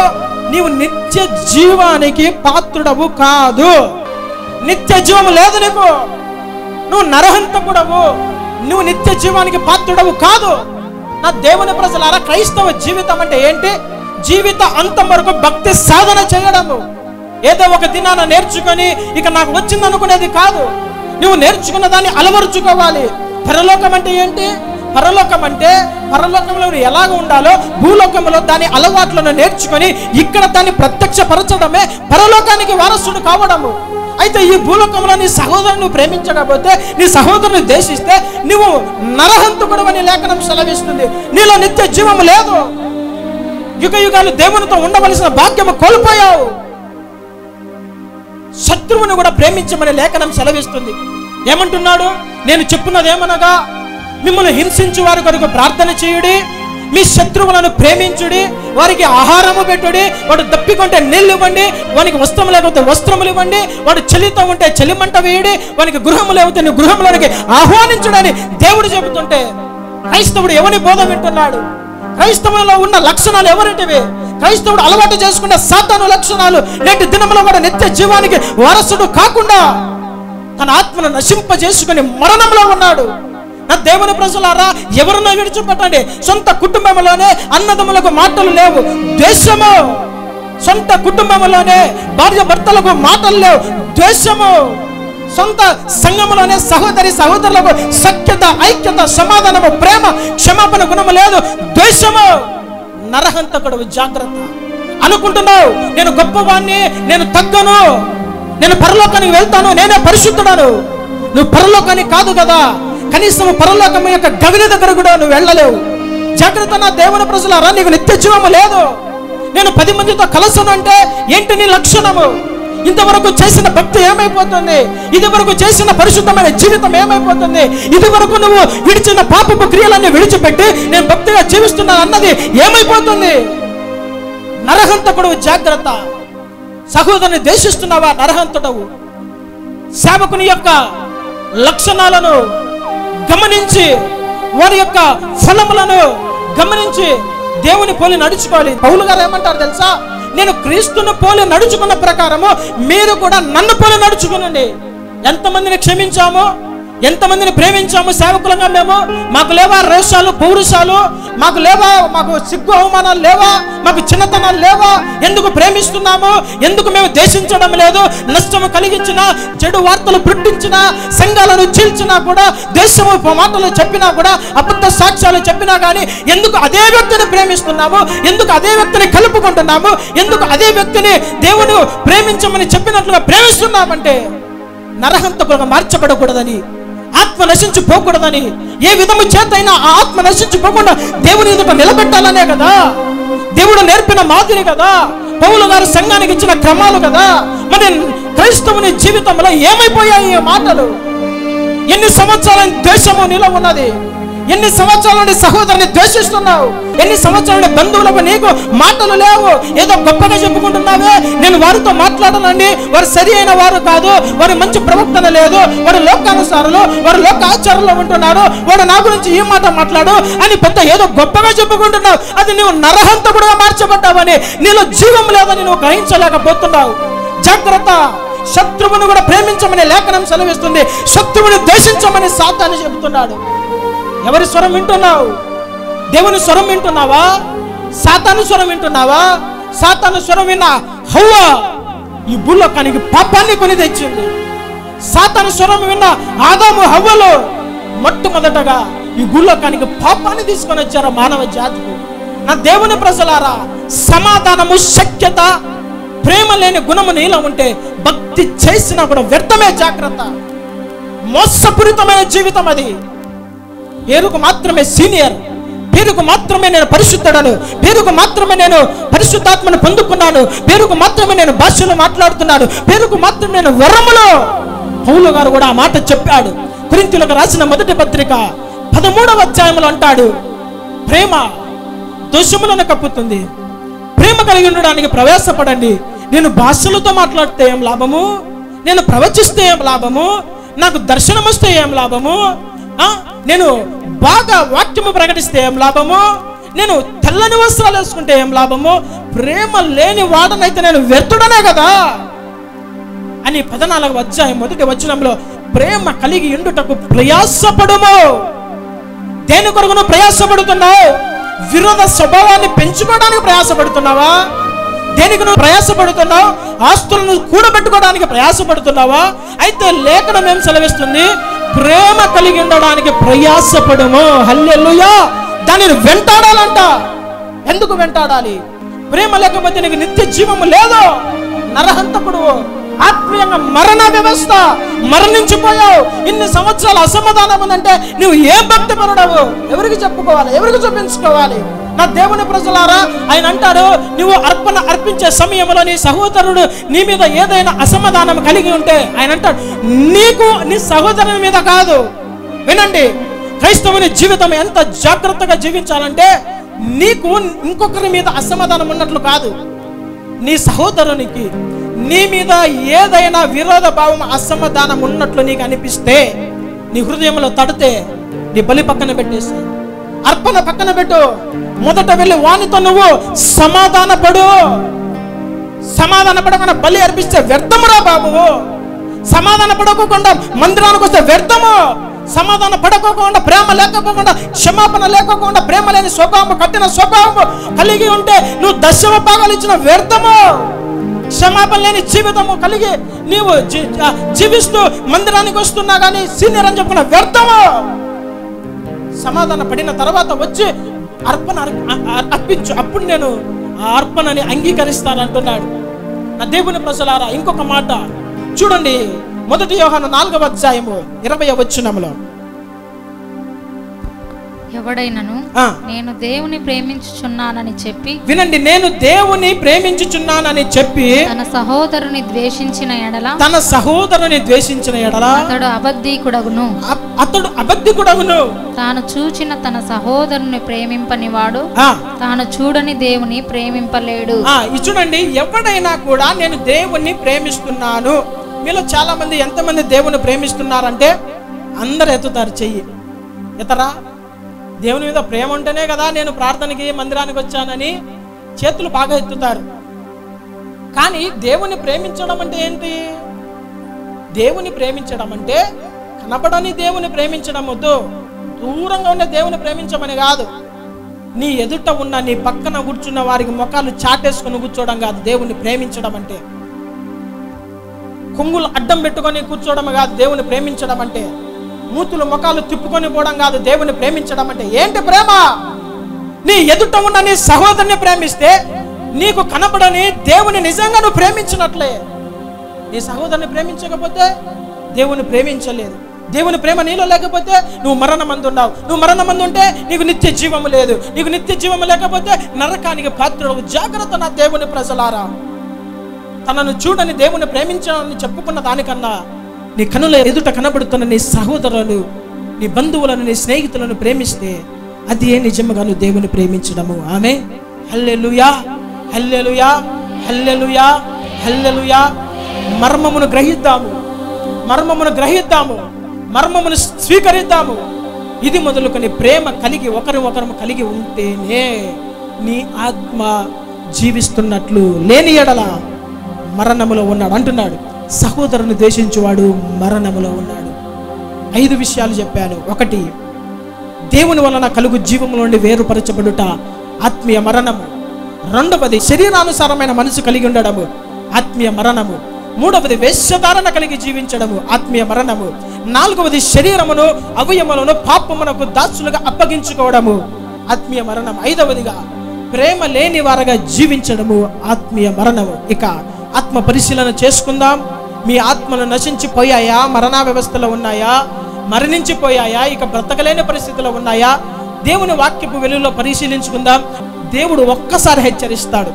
నీవు నిత్య జీవానికి పాత్రుడవు కాదు. నిత్య జీవము లేదు నీకు. నువ్వు నరహంతకుడవు. నువ్వు నిత్య జీవానికి పాత్రుడవు కాదు. నా దేవుని ప్రజలారా, క్రైస్తవ జీవితం అంటే ఏంటి? జీవిత అంతం వరకు భక్తి సాధన చేయడము. ఏదో ఒక దినాన నేర్చుకొని ఇక నాకు వచ్చింది అనుకునేది కాదు. నువ్వు నేర్చుకున్న దాన్ని అలవరుచుకోవాలి. పరలోకం అంటే ఏంటి? పరలోకం అంటే పరలోకంలో ఎలాగ ఉండాలో భూలోకంలో దాని అలవాట్లను నేర్చుకొని ఇక్కడ దాన్ని ప్రత్యక్షపరచడమే పరలోకానికి వారసుడు కావడము. అయితే ఈ భూలోకంలో నీ సహోదరుని ప్రేమించకపోతే, నీ సహోదరుని ద్వేషిస్తే నువ్వు నరహంతకుడు అని లేఖనం సెలవిస్తుంది. నీలో నిత్య జీవము లేదు. యుగ యుగాలు దేవునితో ఉండవలసిన భాగ్యము కోల్పోయావు. శత్రువుని కూడా ప్రేమించమని లేఖనం సెలవిస్తుంది. ఏమంటున్నాడు? నేను చెప్పున్నది ఏమనగా, మిమ్మల్ని హింసించు వారి కొరకు ప్రార్థన చేయుడి, మీ శత్రువులను ప్రేమించుడి, వారికి ఆహారము పెట్టుడి, వాడు దప్పికొంటే నీళ్ళు ఇవ్వండి, వానికి వస్త్రం లేకపోతే వస్త్రములు ఇవ్వండి, వాడు చలితో ఉంటే చలిమంట వేయుడి, వానికి గృహము లేకపోతే నీ గృహంలోనికి ఆహ్వానించుడని దేవుడు చెబుతుంటే క్రైస్తవుడు ఎవరి బోధ వింటున్నాడు? క్రైస్తవులో ఉన్న లక్షణాలు ఎవరింటివి? క్రైస్తవుడు అలవాటు చేసుకున్న సాతాను లక్షణాలు నేటి దినంలో కూడా నిత్య జీవానికి వారసుడు కాకుండా తన ఆత్మను నశింపజేసుకుని మరణంలో ఉన్నాడు. నా దేవుని ప్రజలారా, ఎవరినో విడిచిపెట్టండి. సొంత కుటుంబంలోనే అన్నదమ్ములకు మాటలు లేవు, ద్వేషము. సొంత కుటుంబంలోనే భార్య భర్తలకు మాటలు లేవు, ద్వేషము. సొంత సంఘములోనే సహోదరి సహోదరులకు సఖ్యత, ఐక్యత, సమాధానము, ప్రేమ, క్షమాపణ గుణము లేదు, ద్వేషము. నరహంతకుడు. జాగ్రత్త. అనుకుంటున్నావు నేను గొప్పవాణ్ణి, నేను తగ్గను, నేను పరలోకానికి వెళ్తాను, నేనే పరిశుద్ధుడను. నువ్వు పరలోకానికి కాదు కదా, కనీసం పరలోకం యొక్క గవిని దగ్గర కూడా నువ్వు వెళ్ళలేవు. జాగ్రత్త. నా దేవుని ప్రజలారా, నీకు నిత్య జీవము లేదు. నేను 10 మందితో కలసను అంటే ఏంటి నీ లక్షణము? ఇంతవరకు చేసిన భక్తి ఏమైపోతుంది? ఇదివరకు చేసిన పరిశుద్ధమైన జీవితం ఏమైపోతుంది? ఇదివరకు నువ్వు విడిచిన పాపపు క్రియలన్నీ విడిచిపెట్టి నేను భక్తిగా జీవిస్తున్నాను అన్నది ఏమైపోతుంది? నరహంతకుడు. జాగ్రత్త. సహోదరుని ద్వేషిస్తున్నావా? నరహంతుడవు. సేవకుని యొక్క లక్షణాలను గమనించి వారి యొక్క ఫలములను గమనించి దేవుని పోలి నడుచుకోవాలి. పౌలు గారు ఏమంటారు తెలుసా? నేను క్రీస్తును పోలి నడుచుకున్న ప్రకారము మీరు కూడా నన్ను పోలి నడుచుకునండి. ఎంతమందిని క్షమించాము, ఎంతమందిని ప్రేమించాము సేవకులంగా మేము? మాకు లేవా రోషాలు, పౌరుషాలు? మాకు లేవా? మాకు సిగ్గు అవమానాలు లేవా? మాకు చిన్నతనాలు లేవా? ఎందుకు ప్రేమిస్తున్నాము? ఎందుకు మేము దేశించడం లేదు? నష్టము కలిగించినా, చెడు వార్తలు పుట్టించినా, సంఘాలను చీల్చినా కూడా, దేశము మాటలు చెప్పినా కూడా, అబద్ధ సాక్ష్యాలు చెప్పినా కానీ ఎందుకు అదే వ్యక్తిని ప్రేమిస్తున్నాము? ఎందుకు అదే వ్యక్తిని కలుపుకుంటున్నాము? ఎందుకు అదే వ్యక్తిని దేవుడు ప్రేమించమని చెప్పినట్లుగా ప్రేమిస్తున్నామంటే నరహంతకులుగా మార్చబడకూడదని, ఆత్మ నశించిపోకూడదని, ఏ విధము చేతైనా ఆ ఆత్మ నశించిపోకుండా దేవుని ఎదుట నిలబెట్టాలనే కదా దేవుడు నేర్పిన మాదిరి కదా, పౌలు గారు సంఘానికి ఇచ్చిన క్రమాలు కదా. మరి క్రైస్తవుని జీవితంలో ఏమైపోయాయి ఈ మాటలు? ఎన్ని సంవత్సరాల ద్వేషము నీలో ఉన్నది? ఎన్ని సంవత్సరాల నుండి సహోదరుని ద్వేషిస్తున్నావు? ఎన్ని సంవత్సరాల నుండి బంధువులకు నీకు మాటలు లేవు? ఏదో గొప్పగా చెప్పుకుంటున్నావే, నేను వారితో మాట్లాడనండి, వారు సరి అయిన వారు కాదు, వారు మంచి ప్రవక్తన లేదు, వారు లోకానుసారులు, వారు లోక ఆచారంలో ఉంటున్నారు, వాడు నా గురించి ఈ మాట మాట్లాడు అని పెద్ద ఏదో గొప్పగా చెప్పుకుంటున్నావు. అది నువ్వు నరహంతకుడుగా మార్చబడ్డావని, నీలో జీవం లేదని నువ్వు గ్రహించలేకపోతున్నావు. జాగ్రత్త. శత్రువును కూడా ప్రేమించమని లేఖనం సెలవిస్తుంది, శత్రువుని ద్వేషించమని సాతాను చెబుతున్నాడు. ఎవరి స్వరం వింటున్నావు? దేవుని స్వరం వింటున్నావా? సాతాను స్వరం వింటున్నావా? సాతాను స్వరం విన్న హవ్వ ఈ భూలోకానికి పాపాన్ని కొని తెచ్చింది. సాతాను స్వరం విన్న ఆదాము హవ్వలు మొట్టమొదటగా ఈ భూలోకానికి పాపాన్ని తీసుకొని వచ్చారు మానవ జాతికి. నా దేవుని ప్రజలారా, సమాధానము, శక్యత, ప్రేమ లేని గుణము నీలో ఉంటే భక్తి చేసినా కూడా వ్యర్థమే. జాగ్రత్త. మోసపూరితమైన జీవితం అది. పేరుకు మాత్రమే సీనియర్, పేరుకు మాత్రమే నేను పరిశుద్ధుడను, పేరుకు మాత్రమే నేను పరిశుద్ధాత్మను పొందుకున్నాను, పేరుకు మాత్రమే నేను భాషలు మాట్లాడుతున్నాను, పేరుకు మాత్రమే నేను వరములు. పౌలు గారు కూడా ఆ మాట చెప్పాడు. కొరింథీయులకు రాసిన మొదటి పత్రిక 13వ అధ్యాయంలో అంటాడు, ప్రేమ దోషములను కప్పుతుంది, ప్రేమ కలిగి ఉండడానికి ప్రయాసపడండి. నేను భాషలతో మాట్లాడితే ఏం లాభము? నేను ప్రవచిస్తే ఏం లాభము? నాకు దర్శనం వస్తే ఏం లాభము? నేను బాగా వాక్యము ప్రకటిస్తే ఏం లాభము? నేను తెల్లని వస్త్రాలు వేసుకుంటే ఏం లాభము? ప్రేమ లేని వాడనైతే నేను వ్యర్థుడనే కదా అని 14వ అధ్యాయం మొదటి వచనంలో, ప్రేమ కలిగి ఉండుటకు ప్రయాసపడుము. దేని కొరకు నువ్వు ప్రయాసపడుతున్నావు? విరోధ స్వభావాన్ని పెంచుకోవడానికి ప్రయాసపడుతున్నావా? దేనికి నువ్వు ప్రయాసపడుతున్నావు? ఆస్తులను కూడబెట్టుకోవడానికి ప్రయాసపడుతున్నావా? అయితే లేఖనం ఏం సెలవిస్తుంది? ప్రేమ కలిగి ఉండడానికి ప్రయాసపడుము. హల్లెలూయా. దానిని వెంటాడాలంట. ఎందుకు వెంటాడాలి? ప్రేమ లేకపోతే నీకు నిత్య జీవము లేదు. నరహంతకుడు, ఆత్మీయంగా మరణ వ్యవస్థ, మరణించిపోయావు. ఇన్ని సంవత్సరాల అసమాధానం ఉందంటే నువ్వు ఏ భక్తి పరుడవు? ఎవరికి చెప్పుకోవాలి? ఎవరికి చూపించుకోవాలి? నా దేవుని ప్రజలారా, ఆయన అంటాడు, నువ్వు అర్పణ అర్పించే సమయంలో నీ సహోదరుడు నీ మీద ఏదైనా అసమాధానం కలిగి ఉంటే ఆయన అంటాడు, నీకు నీ సహోదరుని మీద కాదు. వినండి, క్రైస్తవుని జీవితం ఎంత జాగ్రత్తగా జీవించాలంటే, నీకు ఇంకొకరి మీద అసమాధానం ఉన్నట్లు కాదు, నీ సహోదరునికి నీ మీద ఏదైనా విరోధ భావం, అసమాధానం ఉన్నట్లు నీకు అనిపిస్తే, నీ హృదయంలో తడితే నీ బలి పక్కన పెట్టేసి అర్పణ పక్కన పెట్టు. మొదట వెళ్ళి వానితో నువ్వు సమాధాన పడకుండా బలి అర్పిస్తే వ్యర్థమురా బాబు. సమాధాన పడకోకుండా మందిరానికి వస్తే వ్యర్థము. సమాధాన పడకోకుండా, ప్రేమ లేకపోకుండా, క్షమాపణ లేకోకుండా, ప్రేమ లేని స్వభావం, కఠిన స్వభావం కలిగి ఉంటే నువ్వు 10వ భాగాలు ఇచ్చిన వ్యర్థము. క్షమాపణ లేని జీవితము కలిగి నీవు జీవిస్తూ మందిరానికి వస్తున్నా కానీ సీనియర్ అని చెప్పుకున్న వ్యర్థము. సమాధాన పడిన తర్వాత వచ్చి అర్పణ అర్పించు, అప్పుడు నేను ఆ అర్పణని అంగీకరిస్తానంటున్నాడు. నా దేవుని ప్రజలారా, ఇంకొక మాట చూడండి, 1 యోహాను 4వ అధ్యాయము 20వ వచనములో, ఎవడైనను నేను దేవుని ప్రేమించుచున్నానని చెప్పి, వినండి, నేను దేవుని ప్రేమించుచున్నానని చెప్పి తన సహోదరుని ద్వేషించిన ఎడల అతడు అబద్ధికుడగును. తాను చూచిన తన సహోదరుని ప్రేమింపని వాడు తాను చూడని దేవుని ప్రేమింపలేడు. చూడండి, ఎవడైనా కూడా నేను దేవుణ్ణి ప్రేమిస్తున్నాను. మీలో చాలా మంది ఎంతమంది దేవుని ప్రేమిస్తున్నారంటే అందరు ఎత్తుతారు చెయ్యి. ఎతరా? దేవుని మీద ప్రేమ ఉంటేనే కదా నేను ప్రార్థనకి మందిరానికి వచ్చానని చేతులు బాగా ఎత్తుతారు. కానీ దేవుని ప్రేమించడం అంటే ఏంటి? దేవుని ప్రేమించడం అంటే కనపడని దేవుని ప్రేమించడం వద్దు. దూరంగా ఉన్న దేవుని ప్రేమించమని కాదు. నీ ఎదుట ఉన్న, నీ పక్కన కూర్చున్న వారికి ముఖాలు చాటేసుకొని కూర్చోవడం కాదు దేవుని ప్రేమించడం అంటే. కొంగులు అడ్డం పెట్టుకొని కూర్చోవడం కాదు దేవుని ప్రేమించడం అంటే. మూతులు ముఖాలు తిప్పుకొని పోవడం కాదు దేవుని ప్రేమించడం అంటే. ఏంటి ప్రేమ? నీ ఎదుట ఉన్న నీ సహోదరుని ప్రేమిస్తే నీకు కనపడని దేవుని నిజంగా నువ్వు ప్రేమించినట్లే. నీ సహోదరుని ప్రేమించకపోతే దేవుని ప్రేమించలేదు. దేవుని ప్రేమ నీలో లేకపోతే నువ్వు మరణమందు ఉన్నావు. నువ్వు మరణమందు ఉంటే నీకు నిత్య జీవము లేదు. నీకు నిత్య జీవము లేకపోతే నరకానికి పాత్రుడు. జాగ్రత్త నా దేవుని ప్రజలారా. తనను చూడని దేవుని ప్రేమించాలని చెప్పుకున్న దానికన్నా నీ కనుల ఎదుట కనబడుతున్న నీ సహోదరులను, నీ బంధువులను, నీ స్నేహితులను ప్రేమిస్తే అది ఏ నిజముగా నువ్వు దేవుని ప్రేమించడము. ఆమె హల్లెలూయా, హల్లెలూయా, హల్లెలూయా, హల్లెలూయా. మర్మమును గ్రహిద్దాము, మర్మమును స్వీకరిద్దాము. ఇది మొదలుకొని ప్రేమ కలిగి ఒకరు కలిగి ఉంటేనే నీ ఆత్మ జీవిస్తున్నట్లు. లేని ఎడల మరణములో ఉన్నాడు అంటున్నాడు. సహోదరుని ద్వేషించువాడు మరణములో ఉన్నాడు. 5 విషయాలు చెప్పాను. 1, దేవుని వలన కలుగు జీవము నుండి వేరుపరచబడుట ఆత్మీయ మరణము. 2, శరీరానుసారమైన మనసు కలిగి ఉండడము ఆత్మీయ మరణము. 3, వేశ్యధారణ కలిగి జీవించడము ఆత్మీయ మరణము. 4, శరీరమును అవయములను పాపమునకు దాసులుగా అప్పగించుకోవడము ఆత్మీయ మరణం. 5, ప్రేమ లేని వారుగా జీవించడము ఆత్మీయ మరణము. ఇక ఆత్మ పరిశీలన చేసుకుందాం. మీ ఆత్మలు నశించిపోయాయా? మరణ వ్యవస్థలో ఉన్నాయా? మరణించిపోయాయా? ఇక బ్రతకలేని పరిస్థితిలో ఉన్నాయా? దేవుని వాక్యపు వెలుగులో పరిశీలించుకుందాం. దేవుడు ఒక్కసారి హెచ్చరిస్తాడు.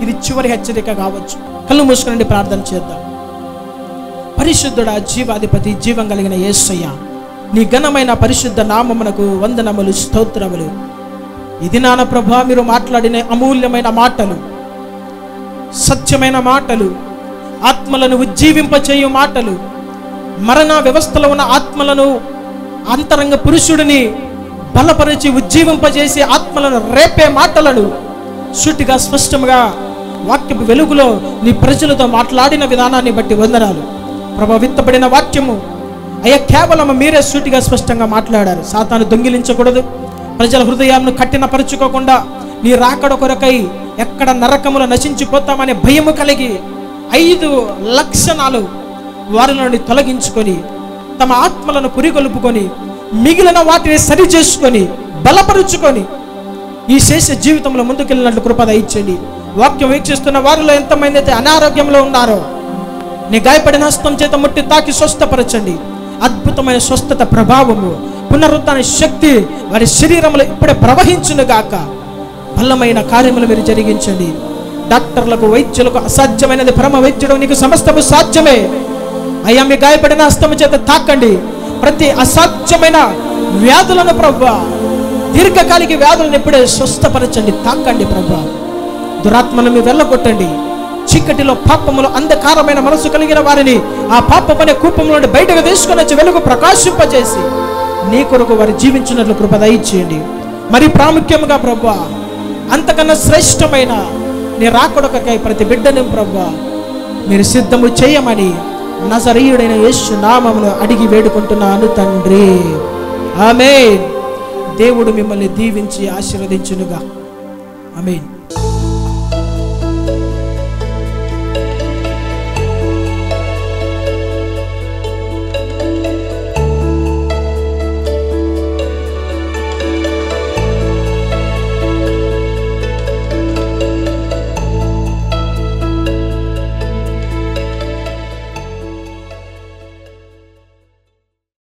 ఇది చివరి హెచ్చరిక కావచ్చు. కళ్ళు మూసుకుని ప్రార్థన చేద్దాం. పరిశుద్ధుడా, జీవాధిపతి, జీవం కలిగిన యేసయ్య, నీ ఘనమైన పరిశుద్ధ నామమునకు వందనములు, స్తోత్రములు. ఇది నాన్న ప్రభా, మీరు మాట్లాడిన అమూల్యమైన మాటలు, సత్యమైన మాటలు, ఆత్మలను ఉజ్జీవింపచేయు మాటలు, మరణ వ్యవస్థలో ఉన్న ఆత్మలను, అంతరంగ పురుషుడిని బలపరిచి ఉజ్జీవింపజేసి ఆత్మలను రేపే మాటలను సూటిగా స్పష్టంగా వాక్యపు వెలుగులో నీ ప్రజలతో మాట్లాడిన విధానాన్ని బట్టి వందనాలు ప్రభా. విత్తబడిన వాక్యము అయ్యా కేవలం మీరే సూటిగా స్పష్టంగా మాట్లాడారు. సాతాను దొంగిలించకూడదు, ప్రజల హృదయాలను కఠినపరుచుకోకుండా నీ రాకడ కొరకై ఎక్కడ నరకములు నశించిపోతామనే భయము కలిగి 5 లక్షణాలు వారి నుండి తొలగించుకొని తమ ఆత్మలను పురిగొలుపుకొని మిగిలిన వాటిని సరి చేసుకొని బలపరుచుకొని ఈ శేష జీవితంలో ముందుకెళ్ళినట్లు కృప దయచేయండి. వాక్యం వీక్షిస్తున్న వారిలో ఎంతమంది అయితే అనారోగ్యంలో ఉన్నారో నీ గాయపడిన హస్తం చేత ముట్టి తాకి స్వస్థపరచండి. అద్భుతమైన స్వస్థత ప్రభావము, పునరుద్ధరణ శక్తి వారి శరీరంలో ఇప్పుడే ప్రవహించును గాక. బలమైన కార్యములు మీరు జరిగించండి. డాక్టర్లకు, వైద్యులకు అసాధ్యమైనది పరమ వైద్యుడు నీకు సమస్తము సాధ్యమే. అయ్యా, మీ గాయపడిన హస్తము చేత తాకండి. ప్రతి అసాధ్యమైన వ్యాధులను ప్రభువా, దీర్ఘకాలిక వ్యాధులను ఇప్పుడే స్వస్థపరచండి. తాకండి ప్రభువా. దురాత్మలను మీరు వెళ్ళగొట్టండి. చీకటిలో, పాపములో అంధకారమైన మనసు కలిగిన వారిని ఆ పాపమనే కూపంలో నుండి బయటకు తీసుకొని వచ్చి వెలుగు ప్రకాశింపజేసి నీ కొరకు వారు జీవించినట్లు కృప దయచేయండి. మరి ప్రాముఖ్యంగా ప్రభువా, అంతకన్నా శ్రేష్టమైన నీ రాకొడకై ప్రతి బిడ్డని ప్రభువా మీరు సిద్ధము చేయమని నజరీయుడైన యేసు నామములో అడిగి వేడుకుంటున్నాను తండ్రి. ఆమేన్. దేవుడు మిమ్మల్ని దీవించి ఆశీర్వదించునుగా. ఆమేన్.